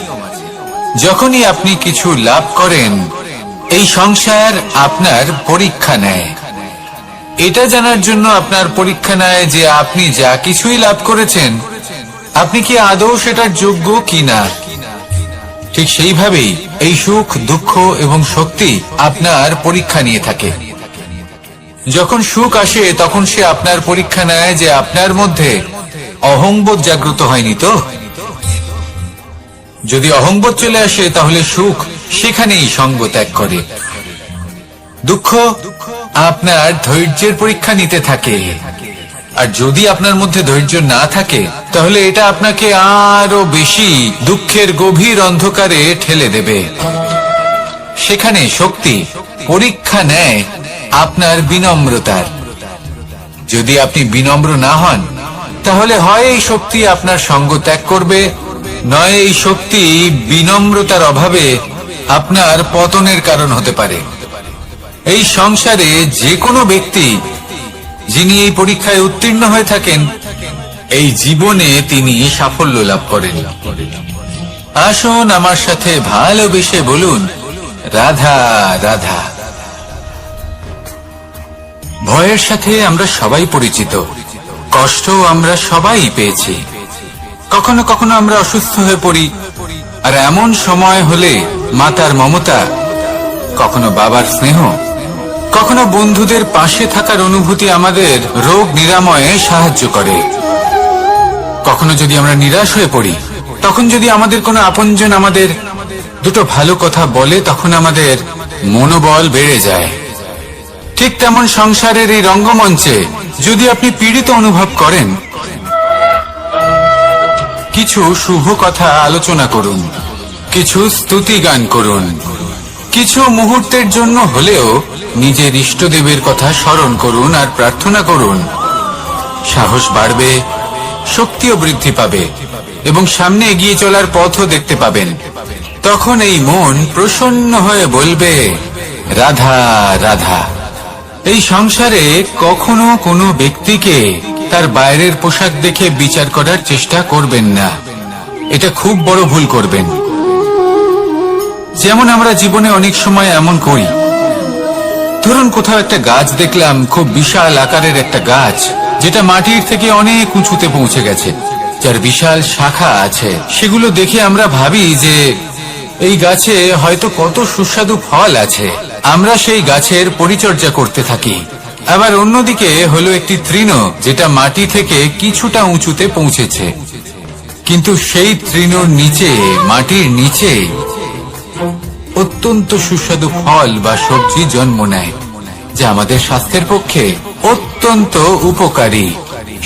যখনই আপনি কিছু লাভ করেন, এই সংসার আপনার পরীক্ষা নেয়। এটা জানার জন্য আপনার পরীক্ষা নেয় যে আপনি যা কিছুই লাভ করেছেন, আপনি কি আদৌ সেটার যোগ্য কিনা। ঠিক সেইভাবেই এই সুখ, দুঃখ এবং শক্তি আপনার পরীক্ষা নিয়ে থাকে। যখন সুখ আসে, তখন সে আপনার পরীক্ষা নেয় যে আপনার মধ্যে অহংবোধ জাগ্রত হয়নি তো। যদি অহংবোধ চলে আসে, তাহলে সুখ সেখানেই সঙ্গ ত্যাগ করে। দুঃখ আপনার ধৈর্যের পরীক্ষা নিতে থাকে। আর যদি আপনার মধ্যে ধৈর্য না থাকে, তাহলে এটা আপনাকে আরো বেশি দুঃখের গভীর অন্ধকারে ঠেলে দেবে। সেখানে শক্তি পরীক্ষা নেয় আপনার বিনম্রতার। যদি আপনি বিনম্র না হন, তাহলে হয় এই শক্তি আপনার সঙ্গ ত্যাগ করবে, নয় এই শক্তি বিনম্রতার অভাবে আপনার পতনের কারণ হতে পারে। এই সংসারে যে কোনো ব্যক্তি যিনি এই পরীক্ষায় উত্তীর্ণ হয়ে থাকেন, এই জীবনে তিনি সাফল্য লাভ করেন। আসুন আমার সাথে ভালোবেসে বলুন, রাধা রাধা। ভয়ের সাথে আমরা সবাই পরিচিত, কষ্ট আমরা সবাই পেয়েছি। কখনো কখনো আমরা অসুস্থ হয়ে পড়ি, আর এমন সময় হলে মাতার মমতা, কখনো বাবার স্নেহ, কখনো বন্ধুদের পাশে থাকার অনুভূতি আমাদের রোগ নিরাময়ে সাহায্য করে। কখনো যদি আমরা নিরাশ হয়ে পড়ি, তখন যদি আমাদের কোনো আপনজন আমাদের দুটো ভালো কথা বলে, তখন আমাদের মনোবল বেড়ে যায়। ঠিক তেমন সংসারের এই রঙ্গমঞ্চে যদি আপনি পীড়িত অনুভব করেন, কিছু শুভ কথা আলোচনা করুন, কিছু স্তুতি গান করুন, কিছু মুহূর্তের জন্য হলেও নিজের ইষ্টদেবের কথা স্মরণ করুন আর প্রার্থনা করুন। সাহস বাড়বে, শক্তিও বৃদ্ধি পাবে এবং সামনে এগিয়ে চলার পথও দেখতে পাবেন। তখন এই মন প্রসন্ন হয়ে বলবে, রাধা রাধা। এই সংসারে কখনো কোনো ব্যক্তিকে তার বাইরের পোশাক দেখে বিচার করার চেষ্টা করবেন না। এটা খুব বড় ভুল করবেন। যেমন আমরা জীবনে অনেক সময় এমন করি, ধরুন কোথাও একটা গাছ দেখলাম, খুব বিশাল আকারের একটা গাছ, যেটা মাটির থেকে অনেক উঁচুতে পৌঁছে গেছে, যার বিশাল শাখা আছে। সেগুলো দেখে আমরা ভাবি যে এই গাছে হয়তো কত সুস্বাদু ফল আছে। আমরা সেই গাছের পরিচর্যা করতে থাকি। আবার অন্যদিকে হলো একটি তৃণ, যেটা মাটি থেকে কিছুটা উঁচুতে পৌঁছেছে, কিন্তু সেই তৃণর নিচে, মাটির নিচে অত্যন্ত সুস্বাদু ফল বা সবজি জন্ম নেয়, যা আমাদের স্বাস্থ্যের পক্ষে অত্যন্ত উপকারী।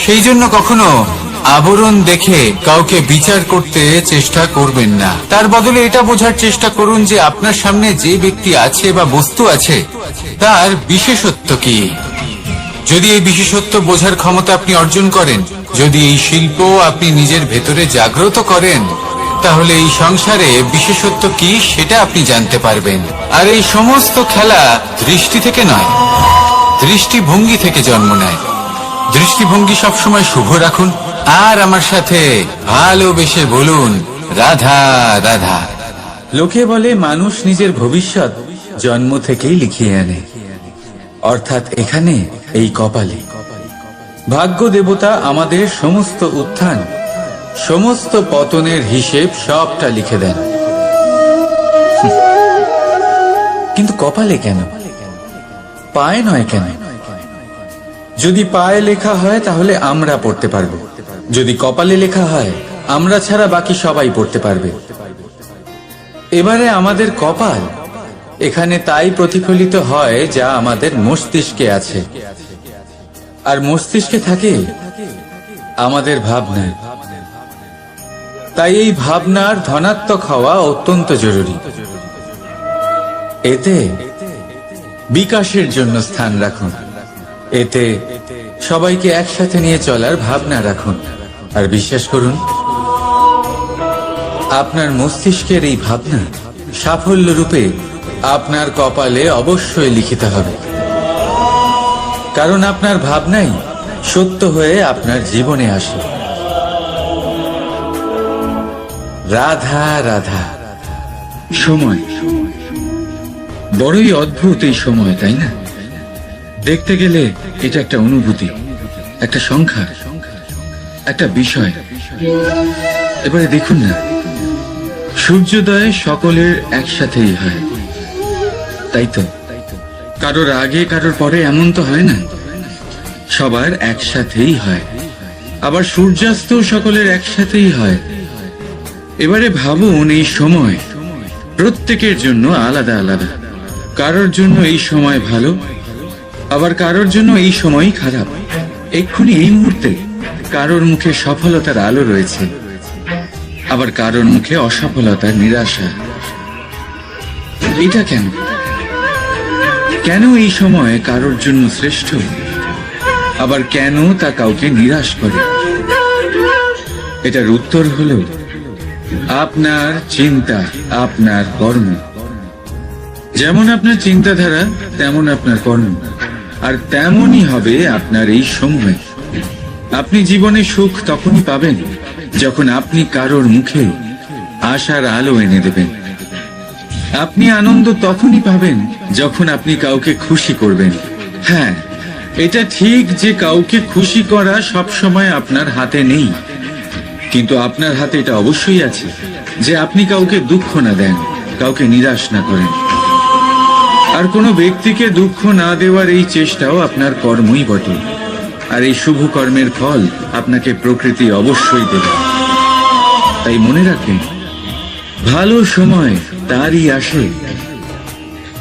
সেই জন্য কখনো আবরণ দেখে কাউকে বিচার করতে চেষ্টা করবেন না। তার বদলে এটা বোঝার চেষ্টা করুন যে আপনার সামনে যে ব্যক্তি আছে বা বস্তু আছে, তার বিশেষত্ব কি। যদি এই বিশেষত্ব বোঝার ক্ষমতা আপনি অর্জন করেন, যদি এই শিল্প আপনি নিজের ভেতরে জাগ্রত করেন, তাহলে এই সংসারে বিশেষত্ব কি সেটা আপনি জানতে পারবেন। আর এই সমস্ত খেলা দৃষ্টি থেকে নয়, দৃষ্টিভঙ্গি থেকে জন্ম নেয়। দৃষ্টিভঙ্গি সবসময় শুভ রাখুন, আর আমার সাথে ভালোবেসে বলুন, রাধা রাধা। লোকে বলে মানুষ নিজের ভবিষ্যৎ জন্ম থেকেই লিখিয়ে আনে, অর্থাৎ এখানে এই কপালে। ভাগ্য দেবতা আমাদের সমস্ত উত্থান, সমস্ত পতনের হিসেব সবটা লিখে দেন। কিন্তু কপালে কেন, পায়ে নয় কেন? যদি পায়ে লেখা হয় তাহলে আমরা পড়তে পারবো, যদি কপালে লেখা হয় আমরা ছাড়া বাকি সবাই পড়তে পারবে। এবারে আমাদের কপাল এখানে তাই প্রতিফলিত হয় যা আমাদের মস্তিষ্কে আছে, আর মস্তিষ্কে থাকে আমাদের ভাবনা। তাই এই ভাবনার ধনাত্মক হওয়া অত্যন্ত জরুরি। এতে বিকাশের জন্য স্থান রাখুন, এতে সবাইকে একসাথে নিয়ে চলার ভাবনা রাখুন। আর বিশ্বাস করুন, আপনার মস্তিষ্কের এই ভাবনা সাফল্য রূপে আপনার কপালে অবশ্যই লিখিত হবে, কারণ আপনার ভাবনাই সত্য হয়ে আপনার জীবনে আসে। রাধা রাধা। সময় বড়ই অদ্ভুত, এই সময়, তাই না? দেখতে গেলে এটা একটা অনুভূতি, একটা সংখ্যা, একটা বিষয়। এবারে দেখুন না, সূর্যোদয় সকলের একসাথেই হয়, তাই তো? কারোর আগে কারোর পরে এমন তো হয় না, সবার একসাথেই হয়। আবার সূর্যাস্ত সকলের একসাথেই হয়। এবারে ভাবুন, এই সময় প্রত্যেকের জন্য আলাদা আলাদা। কারোর জন্য এই সময় ভালো, আবার কারোর জন্য এই সময়ই খারাপ। এক্ষুনি এই মুহূর্তে কারোর মুখে সফলতার আলো রয়েছে, আবার কারোর মুখে অসফলতার নিরাশা। এটা কেন? কেন এই সময় কারোর জন্য শ্রেষ্ঠ, আবার কেন তা কাউকে নিরাশ করে? এটার উত্তর হলো আপনার চিন্তা, আপনার কর্ম। যেমন আপনার চিন্তাধারা, তেমন আপনার কর্ম, আর তেমনই হবে আপনার এই সময়। আপনি জীবনে সুখ তখনই পাবেন যখন আপনি কারোর মুখে আশার আলো এনে দেবেন। আপনি আনন্দ তখনই পাবেন যখন আপনি কাউকে খুশি করবেন। হ্যাঁ, এটা ঠিক যে কাউকে খুশি করা সব সময় আপনার হাতে নেই, কিন্তু আপনার হাতে এটা অবশ্যই আছে যে আপনি কাউকে দুঃখ না দেন, কাউকে নিরাশ না করেন। আর কোনো ব্যক্তিকে দুঃখ না দেওয়ার এই চেষ্টাও আপনার কর্মই বটে। আর এই শুভ কর্মের ফল আপনাকে প্রকৃতি অবশ্যই দেবে। তাই মনে রাখবেন, ভালো সময় তারই আসে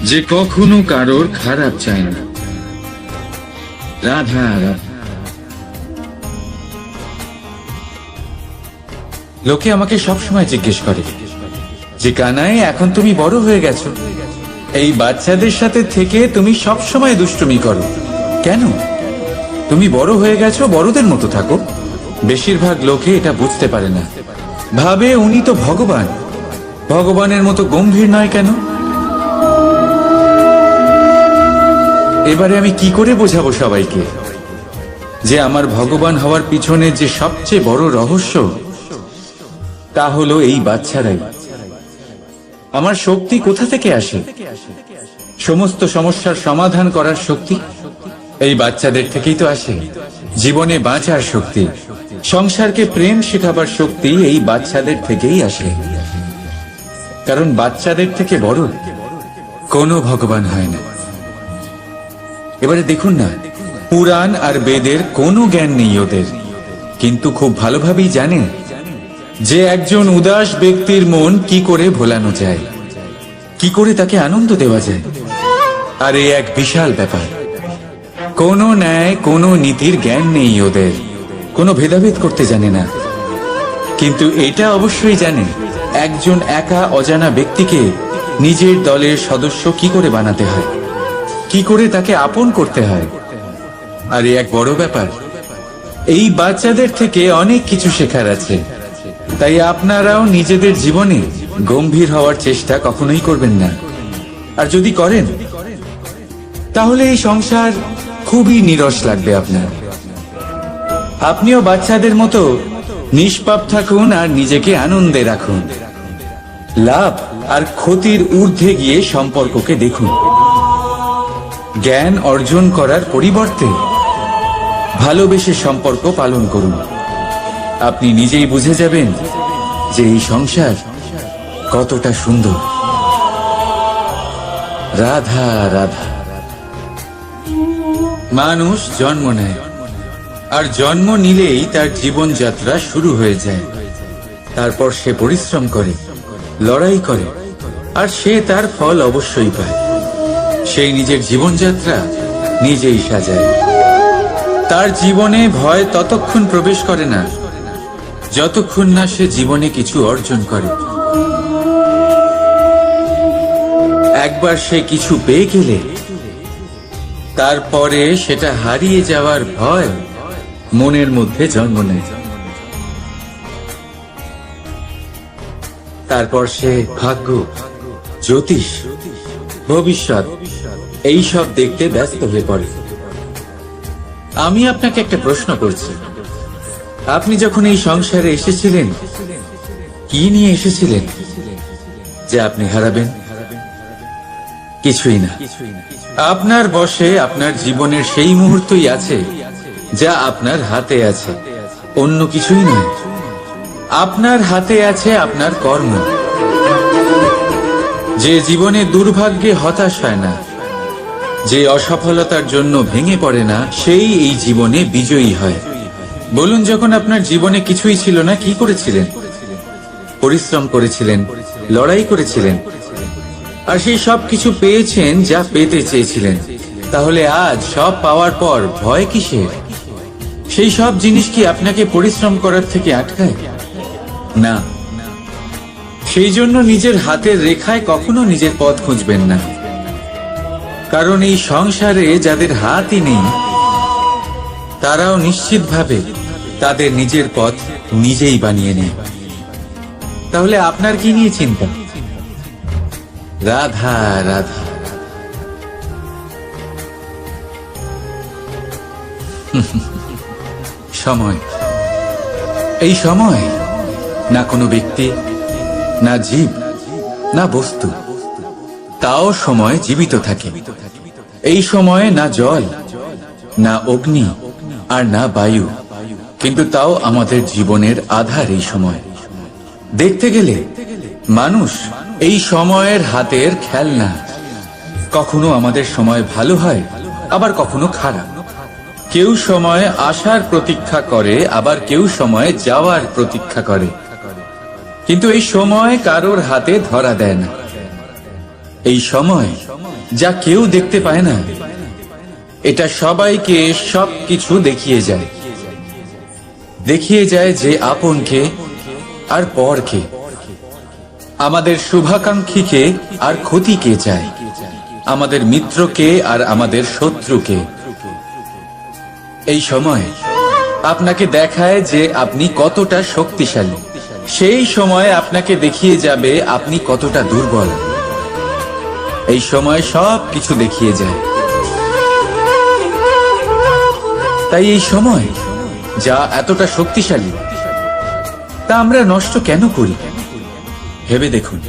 যে কখনো কারোর খারাপ চায় না। রাধা রাধা। লোকে আমাকে সবসময় জিজ্ঞেস করে যে কানাই, এখন তুমি বড় হয়ে গেছো, এই বাচ্চাদের সাথে থেকে তুমি সবসময় দুষ্টুমি করো কেন? তুমি বড় হয়ে গেছো, বড়দের মতো থাকো। বেশিরভাগ লোকে এটা বুঝতে পারে না, ভাবে উনি তো ভগবান, ভগবানের মতো গম্ভীর নয় কেন? এবারে আমি কি করে বোঝাবো সবাইকে যে আমার ভগবান হওয়ার পিছনে যে সবচেয়ে বড় রহস্য, তা হলো এই বাচ্চারাই। আমার শক্তি কোথা থেকে আসে? সমস্ত সমস্যার সমাধান করার শক্তি এই বাচ্চাদের থেকেই তো আসে। জীবনে বাঁচার শক্তি, সংসারকে প্রেম শেখাবার শক্তি এই বাচ্চাদের থেকেই আসে। কারণ বাচ্চাদের থেকে বড় কোনো ভগবান হয় না। এবারে দেখুন না, পুরাণ আর বেদের কোনো জ্ঞান নেই ওদের, কিন্তু খুব ভালোভাবেই জানেন যে একজন উদাস ব্যক্তির মন কি করে ভোলানো যায়, কি করে তাকে আনন্দ দেওয়া যায়। আর এই এক বিশাল ব্যাপার। কোনো ন্যায়, কোনো নীতির জ্ঞান নেই ওদের, কোনো ভেদাভেদ করতে জানে না। কিন্তু এটা অবশ্যই জানে একজন একা অজানা ব্যক্তিকে নিজের দলের সদস্য কি করে বানাতে হয়, কি করে তাকে আপন করতে হয়। আর এই এক বড় ব্যাপার। এই বাচ্চাদের থেকে অনেক কিছু শেখার আছে। তাই আপনারাও নিজেদের জীবনে গম্ভীর হওয়ার চেষ্টা কখনোই করবেন না। আর যদি করেন তাহলে এই সংসার খুবই নিরস লাগবে আপনার। আপনিও বাচ্চাদের মতো নিষ্পাপ থাকুন আর নিজেকে আনন্দে রাখুন। লাভ আর ক্ষতির ঊর্ধ্বে গিয়ে সম্পর্ককে দেখুন। জ্ঞান অর্জন করার পরিবর্তে ভালোবেসে সম্পর্ক পালন করুন। আপনি নিজেই বুঝে যাবেন যে এই সংসার কতটা সুন্দর। রাধা রাধা। মানুষ জন্ম নেয়, আর জন্ম নিলেই তার জীবনযাত্রা শুরু হয়ে যায়। তারপর সে পরিশ্রম করে, লড়াই করে, আর সে তার ফল অবশ্যই পায়। সেই নিজের জীবনযাত্রা নিজেই সাজায়। তার জীবনে ভয় ততক্ষণ প্রবেশ করে না যতক্ষণ না সে জীবনে কিছু অর্জন করে। একবার সে কিছু পেয়ে গেলে তারপরে সেটা হারিয়ে যাওয়ার ভয় মনের মধ্যে জন্ম নেয়। তারপর সে ভাগ্য, জ্যোতিষ, ভবিষ্যৎ এইসব দেখতে ব্যস্ত হয়ে পড়ে। আমি আপনাকে একটা প্রশ্ন করছি, আপনি যখন এই সংসারে এসেছিলেন কি নিয়ে এসেছিলেন যে আপনি হারাবেন? কিছুই না। আপনার বশে আপনার জীবনের সেই মুহূর্তই আছে যা আপনার হাতে আছে, অন্য কিছুই নয়। আপনার হাতে আছে আপনার কর্ম। যে জীবনে দুর্ভাগ্যে হতাশ হয় না, যে অসফলতার জন্য ভেঙে পড়ে না, সেই এই জীবনে বিজয়ী হয়। বলুন, যখন আপনার জীবনে কিছুই ছিল না কি করেছিলেন? পরিশ্রম করেছিলেন, লড়াই করেছিলেন, আর সেই সব কিছু পেয়েছেন যা পেতে চেয়েছিলেন। তাহলে আজ সব পাওয়ার পর ভয় কিসের? সেই সব জিনিস কি আপনাকে পরিশ্রম করার থেকে আটকায়? না। সেই জন্য নিজের হাতের রেখায় কখনো নিজের পথ খুঁজবেন না। কারণ এই সংসারে যাদের হাতই নেই তারাও নিশ্চিতভাবে তাদের নিজের পথ নিজেই বানিয়ে নেয়। তাহলে আপনার কি নিয়ে চিন্তা? রাধা রাধা। সময়, এই সময় না কোনো ব্যক্তি, না জীব, না বস্তু, তাও সময় জীবিত থাকে। এই সময়ে না জল, না অগ্নি, আর না বায়ু, কিন্তু তাও আমাদের জীবনের আধার এই সময়। দেখতে গেলে মানুষ এই সময়ের হাতের খেলনা। কখনো আমাদের সময় ভালো হয়, আবার কখনো খারাপ। কেউ সময় আসার প্রতীক্ষা করে, আবার কেউ সময় যাওয়ার প্রতীক্ষা করে। কিন্তু এই সময় কারোর হাতে ধরা দেয় না। এই সময় যা কেউ দেখতে পায় না, এটা সবাইকে সবকিছু দেখিয়ে যায়। দেখিয়ে যায় যে আপনকে আর পরকে, আমাদের শুভাকাঙ্ক্ষীকে আর ক্ষতিকে চায়, আমাদের মিত্রকে আর আমাদের শত্রুকে। এই সময় আপনাকে দেখায় যে আপনি কতটা শক্তিশালী। সেই সময় আপনাকে দেখিয়ে যাবে আপনি কতটা দুর্বল। এই সময় সব কিছু দেখিয়ে যায়। তাই এই সময় যা এতটা শক্তিশালী, তা আমরা নষ্ট কেন করি? ভেবে দেখুন।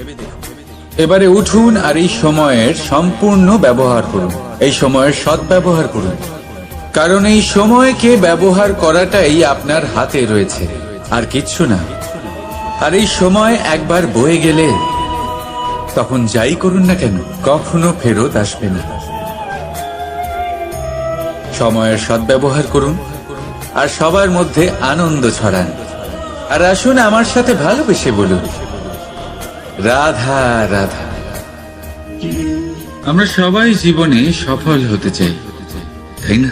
এবারে উঠুন আর এই সময়ের সম্পূর্ণ ব্যবহার করুন, এই সময়ের সদ্ব্যবহার করুন, কারণ এই সময়কে ব্যবহার করাটাই আপনার হাতে রয়েছে, আর কিচ্ছু না। আর এই সময় একবার বয়ে গেলে তখন যাই করুন না কেন কখনো ফেরত আসবে না। সময়ের সদ্ব্যবহার করুন আর সবার মধ্যে আনন্দ ছড়ান। আর আসুন আমার সাথে ভালোবেসে বলুন, রাধা রাধা। আমরা সবাই জীবনে সফল হতে চাই, তাই না?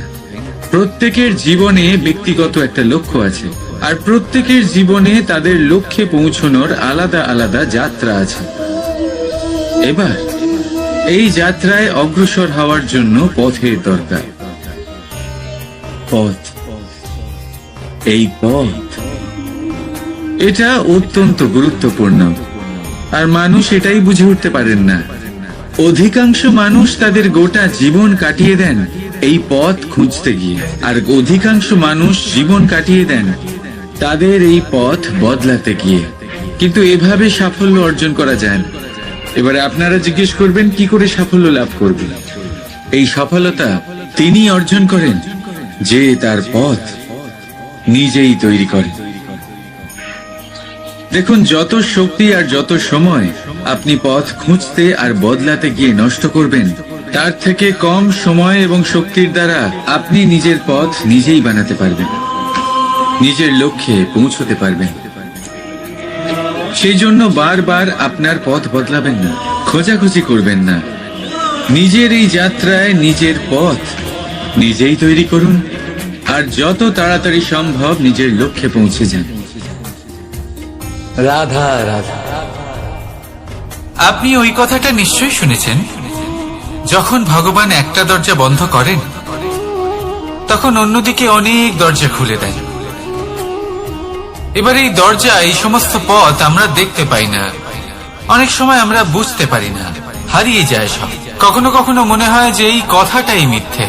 প্রত্যেকের জীবনে ব্যক্তিগত একটা লক্ষ্য আছে, আর প্রত্যেকের জীবনে তাদের লক্ষ্যে পৌঁছানোর আলাদা আলাদা যাত্রা আছে। এবার এই যাত্রায় অগ্রসর হওয়ার জন্য পথের দরকার। পথ, এই পথ, এটা অত্যন্ত গুরুত্বপূর্ণ, আর মানুষ এটাই বুঝে উঠতে পারেন না। অধিকাংশ মানুষ তাদের গোটা জীবন কাটিয়ে দেন এই পথ খুঁজতে গিয়ে, আর অধিকাংশ মানুষ জীবন কাটিয়ে দেন তাদের এই পথ বদলাতে গিয়ে। কিন্তু এভাবে সাফল্য অর্জন করা যায় না। এবারে আপনারা জিজ্ঞেস করবেন কি করে সাফল্য লাভ করবেন? এই সফলতা তিনি অর্জন করেন যে তার পথ নিজেই তৈরি করেন। দেখুন, যত শক্তি আর যত সময় আপনি পথ খুঁজতে আর বদলাতে গিয়ে নষ্ট করবেন, তার থেকে কম সময় এবং শক্তির দ্বারা আপনি নিজের পথ নিজেই বানাতে পারবেন, নিজের লক্ষ্যে পৌঁছতে পারবেন। সেই জন্য বারবার আপনার পথ বদলাবেন না, খোঁজাখুঁজি করবেন না। নিজের এই যাত্রায় নিজের পথ নিজেই তৈরি করুন, আর যত তাড়াতাড়ি সম্ভব নিজের লক্ষ্যে পৌঁছে যান। রাধা রাধা। আপনি ওই কথাটা নিশ্চয়ই শুনেছেন, যখন ভগবান একটা দরজা বন্ধ করেন তখন অন্যদিকে অনেক দরজা খুলে দেন। এবার এই দরজা, এই সমস্ত পথ আমরা দেখতে পাই না, অনেক সময় আমরা বুঝতে পারি না, হারিয়ে যায় সব। কখনো কখনো মনে হয় যে এই কথাটাই মিথ্যে,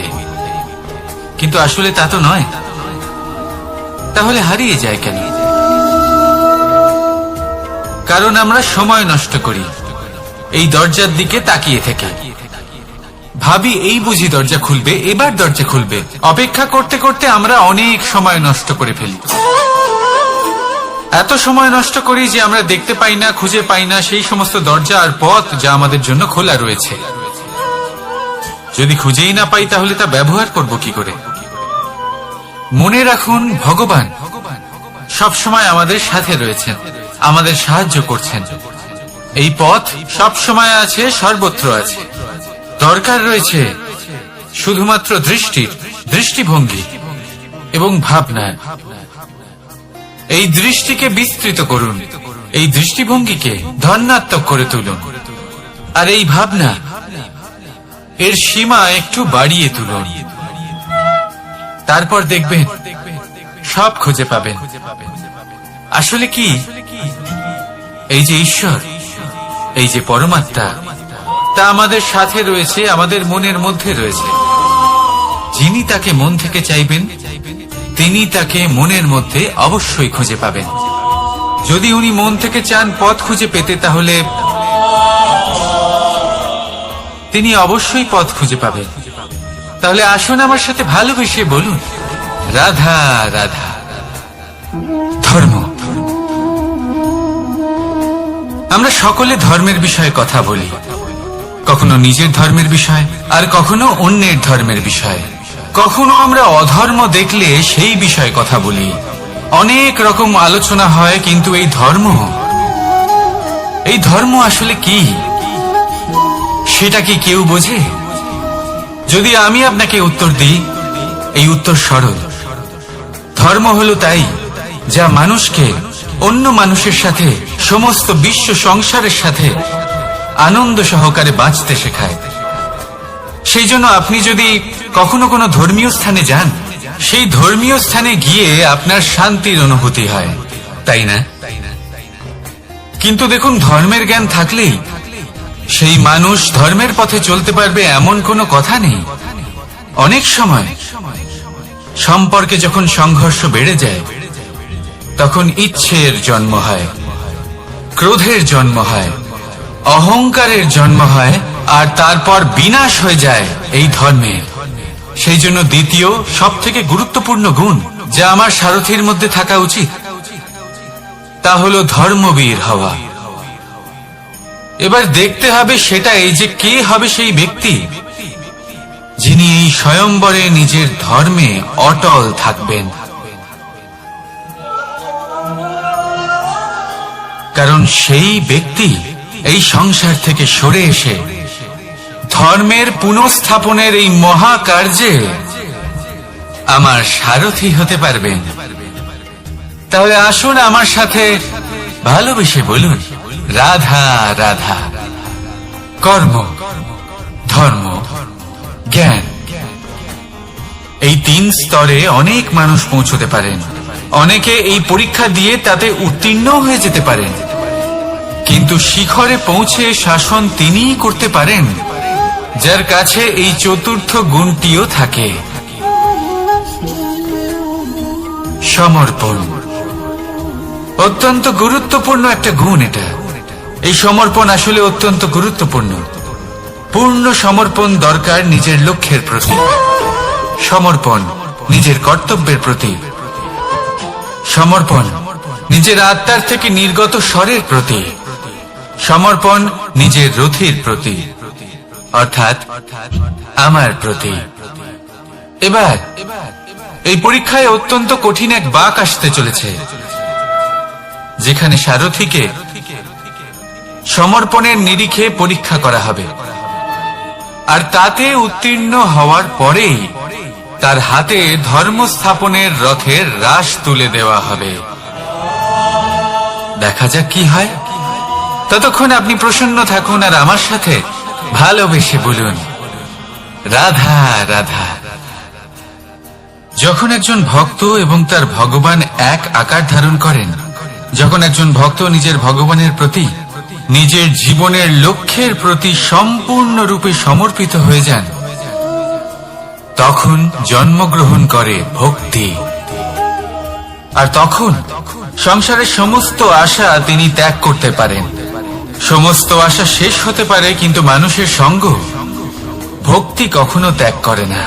কিন্তু আসলে তা তো নয়। তাহলে হারিয়ে যায় কেন? কারণ আমরা সময় নষ্ট করি এই দরজার দিকে তাকিয়ে থেকে, ভাবি এই বুঝি দরজা খুলবে, এবার দরজা খুলবে। অপেক্ষা করতে করতে আমরা অনেক সময় নষ্ট করে ফেলি। এত সময় নষ্ট করি যে আমরা দেখতে পাই না, খুঁজে পাই না সেই সমস্ত দরজা আর পথ যা আমাদের জন্য খোলা রয়েছে। যদি খুঁজেই না পাই তাহলে তা ব্যবহার করব কি করে? মনে রাখুন, ভগবান সব সময় আমাদের সাথে রয়েছেন, আমাদের সাহায্য করছেন। এই পথ সব সময় আছে, সর্বত্র আছে। দরকার রয়েছে শুধুমাত্র দৃষ্টির, দৃষ্টিভঙ্গি এবং ভাবনার। এই দৃষ্টিকে বিস্তৃত করুন, এই দৃষ্টিভঙ্গিকে ধনাত্মক করে তুলুন, আর এই ভাবনা, এর সীমা একটু বাড়িয়ে তুলুন। তারপর দেখবেন সব খুঁজে পাবেন। আসলে কি, এই যে ঈশ্বর, এই যে পরমাত্মা, তা আমাদের সাথে রয়েছে, আমাদের মনের মধ্যে রয়েছে। যিনি তাকে মন থেকে চাইবেন তিনি তাকে মনের মধ্যে অবশ্যই খুঁজে পাবেন। যদি উনি মন থেকে চান পথ খুঁজে পেতে, তাহলে তিনি অবশ্যই পথ খুঁজে পাবেন। তাহলে আসুন আমার সাথে ভালোবেসে বলুন, রাধা রাধা। ধর্ম, আমরা সকলে ধর্মের বিষয়ে কথা বলি, কখনো নিজের ধর্মের বিষয়, আর কখনো অন্যের ধর্মের বিষয়। কখনো আমরা অধর্ম দেখলে সেই বিষয়ে কথা বলি। অনেক রকম আলোচনা হয়, কিন্তু এই ধর্ম আসলে কি, সেটা কি কেউ বোঝে? যদি আমি আপনাকে উত্তর দিই, এই উত্তর সরল। ধর্ম হলো তাই যা মানুষকে অন্য মানুষের সাথে, সমস্ত বিশ্ব সংসারের সাথে আনন্দ সহকারে বাঁচতে শেখায়। সেই জন্য আপনি যদি কখনো কোনো ধর্মীয় স্থানে যান, সেই ধর্মীয় স্থানে গিয়ে আপনার শান্তির অনুভূতি হয়, তাই না? কিন্তু দেখুন, ধর্মের জ্ঞান থাকলেই সেই মানুষ ধর্মের পথে চলতে পারবে এমন কোনো কথা নেই। অনেক সময় সম্পর্কে যখন সংঘর্ষ বেড়ে যায়, তখন ইচ্ছের জন্ম হয়, ক্রোধের জন্ম হয়, অহংকারের জন্ম হয় আর তারপর বিনাশ হয়ে যায় এই ধর্মের। সেই জন্য দ্বিতীয় সব থেকে গুরুত্বপূর্ণ গুণ যা আমার সারথীর মধ্যে থাকা উচিত তা হলো ধর্মবীর হওয়া। এবার দেখতে হবে সেটা এই যে কে হবে সেই ব্যক্তি যিনি এই স্বয়ম্বরে নিজের ধর্মে অটল থাকবেন। কারণ সেই ব্যক্তি এই সংসার থেকে সরে এসে ধর্মের পুনঃস্থাপনের এই মহাকার্যে আমার সারথী হতে পারবেন। তাহলে আসুন আমার সাথে ভালোবেসে বলুন, রাধা রাধা। কর্ম, ধর্ম, জ্ঞান, এই 3 স্তরে অনেক মানুষ পৌঁছতে পারেন। অনেকে এই পরীক্ষা দিয়ে তাতে উত্তীর্ণ হয়ে যেতে পারেন, কিন্তু শিখরে পৌঁছে শাসন তিনিই করতে পারেন যার কাছে এই চতুর্থ গুণটিও থাকে, সমর্পণ। অত্যন্ত গুরুত্বপূর্ণ একটা গুণ এটা। এই সমর্পণ আসলে অত্যন্ত গুরুত্বপূর্ণ। পূর্ণ সমর্পণ দরকার নিজের লক্ষ্যের প্রতি, সমর্পণ নিজের কর্তব্যের প্রতি, সমর্পণ নিজের আত্মার থেকে নির্গত স্বরের প্রতি, সমর্পণ নিজের রথীর প্রতি, অর্থাৎ আমার প্রতি। এবার এই পরীক্ষায় অত্যন্ত কঠিন এক বাঁক আসতে চলেছে, যেখানে সারথীকে সমর্পণের নিরিখে পরীক্ষা করা হবে, আর তাতে উত্তীর্ণ হওয়ার পরেই তার হাতে ধর্ম স্থাপনের রথের রাশ তুলে দেওয়া হবে। দেখা যাক কি হয়। ততক্ষণ আপনি প্রসন্ন থাকুন আর আমার সাথে ভালোবেসে বলুন, রাধা রাধা। যখন একজন ভক্ত এবং তার ভগবান এক আকার ধারণ করেন, যখন একজন ভক্ত নিজের ভগবানের প্রতি, নিজের জীবনের লক্ষ্যের প্রতি সম্পূর্ণরূপে সমর্পিত হয়ে যান, তখন জন্মগ্রহণ করে ভক্তি। আর তখন সংসারের সমস্ত আশা তিনি ত্যাগ করতে পারেন। সমস্ত আশা শেষ হতে পারে, কিন্তু মানুষের সঙ্গ ভক্তি কখনো ত্যাগ করে না।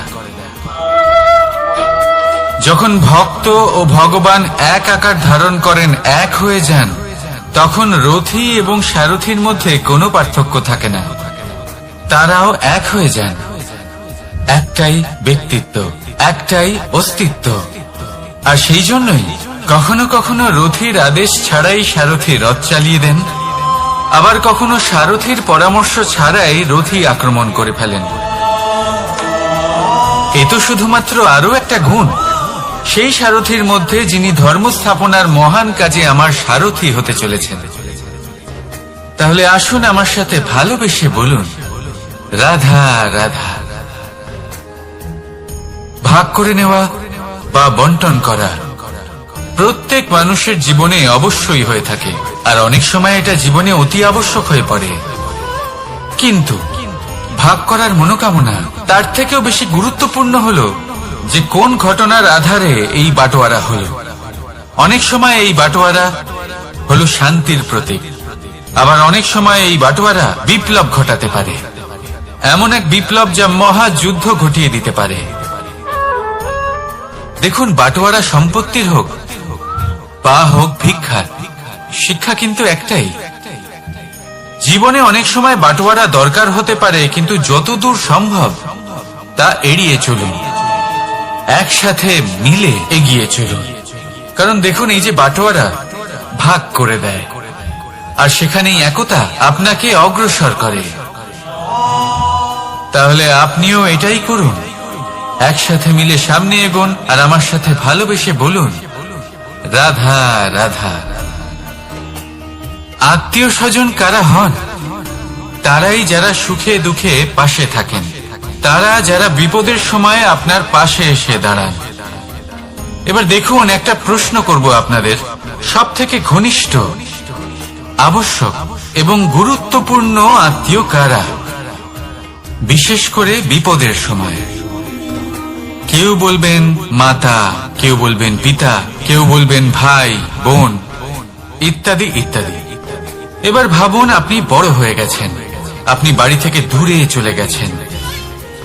যখন ভক্ত ও ভগবান এক আকার ধারণ করেন, এক হয়ে যান, তখন রথী এবং সারথীর মধ্যে কোনো পার্থক্য থাকে না। তারাও এক হয়ে যান। একটাই ব্যক্তিত্ব, একটাই অস্তিত্ব। আর সেই জন্যই কখনো কখনো রথীর আদেশ ছাড়াই সারথী রথ চালিয়ে দেন, আবার কখনো সারথীর পরামর্শ ছাড়াই রথী আক্রমণ করে ফেলেন। এ তো শুধুমাত্র আরো একটা গুণ সেই সারথীর মধ্যে যিনি ধর্ম স্থাপনার মহান কাজে আমার সারথী হতে চলেছেন। তাহলে আসুন আমার সাথে ভালোবেসে বলুন, রাধা রাধা। ভাগ করে নেওয়া বা বন্টন করা প্রত্যেক মানুষের জীবনে অবশ্যই হয়ে থাকে, আর অনেক সময় এটা জীবনে অতি আবশ্যক হয়ে পড়ে। কিন্তু ভাগ করার মনোকামনা তার থেকেও বেশি গুরুত্বপূর্ণ হলো যে কোন ঘটনার আধারে এই বাটোয়ারা হলো। অনেক সময় এই বাটোয়ারা হলো শান্তির প্রতীক, আবার অনেক সময় এই বাটোয়ারা বিপ্লব ঘটাতে পারে, এমন এক বিপ্লব যা মহাযুদ্ধ ঘটিয়ে দিতে পারে। দেখুন, বাটোয়ারা সম্পত্তির হোক বা হোক ভিক্ষার, শিক্ষা কিন্তু একটাই। জীবনে অনেক সময় বাটোয়ারা দরকার হতে পারে, কিন্তু যতদূর সম্ভব তা এড়িয়ে চলুন, একসাথে মিলে এগিয়ে চলুন। কারণ দেখুন, এই যে বাটোয়ারা ভাগ করে দেয়, আর সেখানেই একতা আপনাকে অগ্রসর করে। তাহলে আপনিও এটাই করুন, একসাথে মিলে সামনে এগোন, আর আমার সাথে ভালোবেসে বলুন, রাধা রাধা। আত্মীয় স্বজন কারা হন? তারাই যারা সুখে দুঃখে পাশে থাকেন, তারা যারা বিপদের সময় আপনার পাশে এসে দাঁড়ান। এবার দেখুন, একটা প্রশ্ন করব আপনাদের, সব থেকে ঘনিষ্ঠ, আবশ্যক এবং গুরুত্বপূর্ণ আত্মীয় কারা, বিশেষ করে বিপদের সময়? কেউ বলবেন মাতা, কেউ বলবেন পিতা, কেউ বলবেন ভাই বোন, ইত্যাদি ইত্যাদি। এবার ভাবুন আপনি বড় হয়ে গেছেন, আপনি বাড়ি থেকে দূরে চলে গেছেন।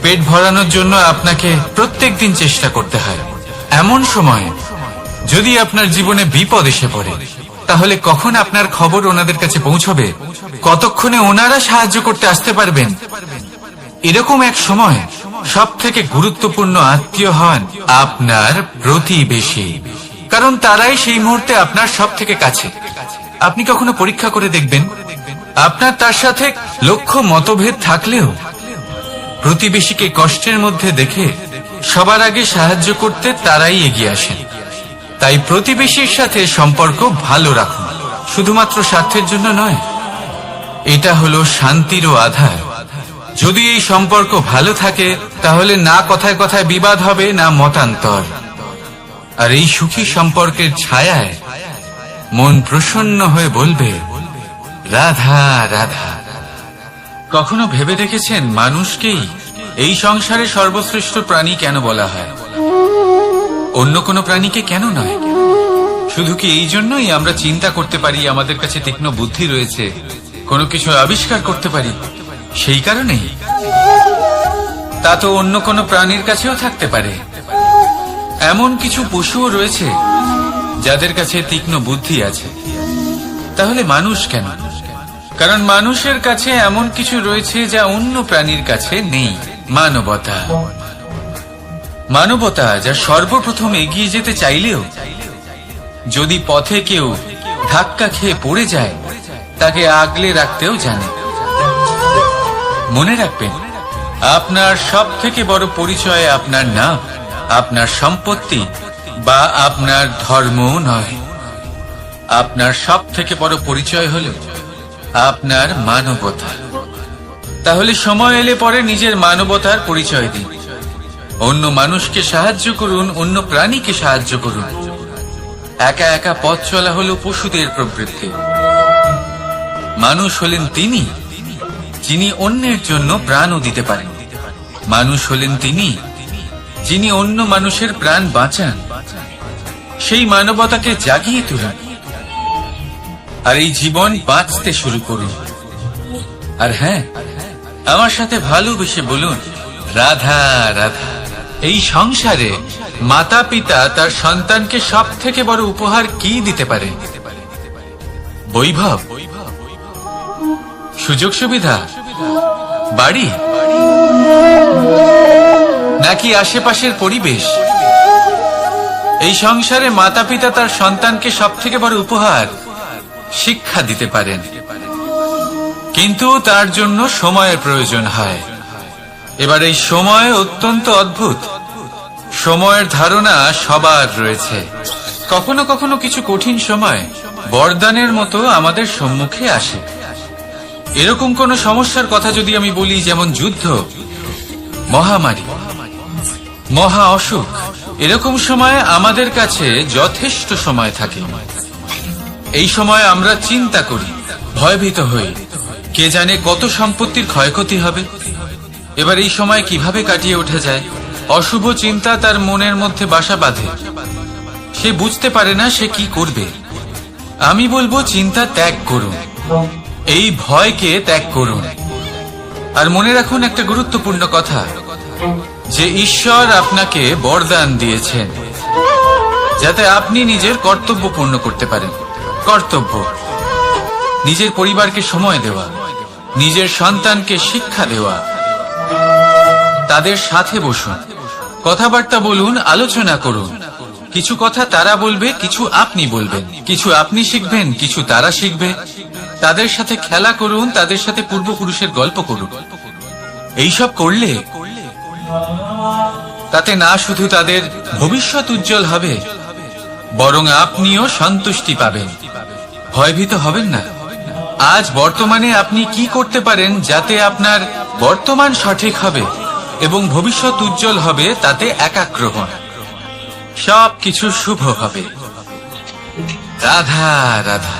পেট ভরানোর জন্য আপনাকে প্রত্যেকদিন চেষ্টা করতে হয়। এমন সময় যদি আপনার জীবনে বিপদ এসে পড়ে, তাহলে কখন আপনার খবর ওনাদের কাছে পৌঁছবে? কতক্ষণে ওনারা সাহায্য করতে আসতে পারবেন? এরকম এক সময় সব থেকে গুরুত্বপূর্ণ আত্মীয় হন আপনার প্রতিবেশী, কারণ তারাই সেই মুহূর্তে আপনার সব থেকে কাছে। আপনি কখনো পরীক্ষা করে দেখবেন, আপনার তার সাথে লক্ষ্য মতভেদ থাকলেও প্রতিবেশীকে কষ্টের মধ্যে দেখে সবার আগে সাহায্য করতে তারাই এগিয়ে আসেন। তাই প্রতিবেশীর সাথে সম্পর্ক ভালো রাখুন, শুধুমাত্র স্বার্থের জন্য নয়। এটা হলো শান্তিরও আধার। যদি এই সম্পর্ক ভালো থাকে, তাহলে না কথায় কথায় বিবাদ হবে, না মতান্তর। আর এই সুখী সম্পর্কের ছায়ায় মন প্রসন্ন হয়ে বলবে, রাধা রাধা। কখনো ভেবে দেখেছেন মানুষকেই এই সংসারে সর্বশ্রেষ্ঠ প্রাণী কেন বলা হয়? অন্য কোনো প্রাণীকে কেন নয়? শুধু কি এই জন্যই আমরা চিন্তা করতে পারি, আমাদের কাছে তীক্ষ্ণ বুদ্ধি রয়েছে, কোনো কিছু আবিষ্কার করতে পারি, সেই কারণেই? তা তো অন্য কোনো প্রাণীর কাছেও থাকতে পারে। এমন কিছু পশুও রয়েছে যাদের কাছে তীক্ষ্ণ বুদ্ধি আছে। তাহলে মানুষ কেন? কারণ মানুষের কাছে এমন কিছু রয়েছে যা অন্য প্রাণীর কাছে নেই। মানবতা। মানবতা যা সর্বপ্রথম এগিয়ে যেতে চাইলেও যদি পথে কেউ ধাক্কা খেয়ে পড়ে যায়, তাকে আগলে রাখতেও জানে। মনে রাখবেন, আপনার সব থেকে বড় পরিচয় আপনার নাম, আপনার সম্পত্তি বা আপনার ধর্মও নয়। আপনার সব থেকে বড় পরিচয় হল আপনার মানবতা। তাহলে সময় এলে পরে নিজের মানবতার পরিচয় দিন। অন্য মানুষকে সাহায্য করুন, অন্য প্রাণীকে সাহায্য করুন। একা একা পথ চলা হলো পশুদের প্রবৃত্তি। মানুষ হলেন তিনি যিনি অন্যের জন্য প্রাণও দিতে পারেন। মানুষ হলেন তিনি যিনি অন্য মানুষের প্রাণ বাঁচান। সেই মানবতাকে জাগিয়ে তুলুন আর এই জীবন বাঁচতে শুরু করুন। আর হ্যাঁ, আমার সাথে ভালোবেসে বলুন, রাধা রাধা। এই সংসারে মাতা পিতা তার সন্তানকে সব থেকে বড় উপহার কি দিতে পারে? বৈভব, সুযোগ সুবিধা, বাড়ি, নাকি আশেপাশের পরিবেশ? এই সংসারে মাতা পিতা তার সন্তানকে সব থেকে বড় উপহার শিক্ষা দিতে পারেন, কিন্তু তার জন্য সময়ের প্রয়োজন হয়। এবার এই সময় অত্যন্ত অদ্ভুত। সময়ের ধারণা সবার রয়েছে। কখনো কখনো কিছু কঠিন সময় বরদানের মতো আমাদের সম্মুখে আসে। এরকম কোন সমস্যার কথা যদি আমি বলি, যেমন যুদ্ধ, মহামারী, মহা অসুখ, এরকম সময় আমাদের কাছে যথেষ্ট সময় থাকে। এই সময় আমরা চিন্তা করি, ভয়ভীত হই, কে জানে কত সম্পত্তির ক্ষয়ক্ষতি হবে। এবার এই সময় কিভাবে কাটিয়ে ওঠা যায়? অশুভ চিন্তা তার মনের মধ্যে বাসা বাঁধে। সে বুঝতে পারে না সে কি করবে। আমি বলবো, চিন্তা ত্যাগ করুন, এই ভয়কে ত্যাগ করুন। আর মনে রাখুন একটা গুরুত্বপূর্ণ কথা, যে ঈশ্বর আপনাকে বরদান দিয়েছেন যাতে আপনি নিজের কর্তব্য পূর্ণ করতে পারেন। কর্তব্য, নিজের পরিবারকে সময় দেওয়া, নিজের সন্তানকে শিক্ষা দেওয়া। তাদের সাথে বসুন, কথাবার্তা বলুন, আলোচনা করুন। কিছু কথা তারা বলবে, কিছু আপনি বলবেন, কিছু আপনি শিখবেন, কিছু তারা শিখবে। তাদের সাথে খেলা করুন, তাদের সাথে পূর্বপুরুষের গল্প করুন। এইসব করলে তাতে না শুধু তাদের ভবিষ্যৎ উজ্জ্বল হবে, বরং আপনিও সন্তুষ্টি পাবেন। ভয়ভীত হবেন না। আজ বর্তমানে আপনি কি করতে পারেন যাতে আপনার বর্তমান সঠিক হবে এবং ভবিষ্যৎ উজ্জ্বল হবে, তাতে একাগ্র হন। সবকিছু শুভ হবে। রাধা রাধা।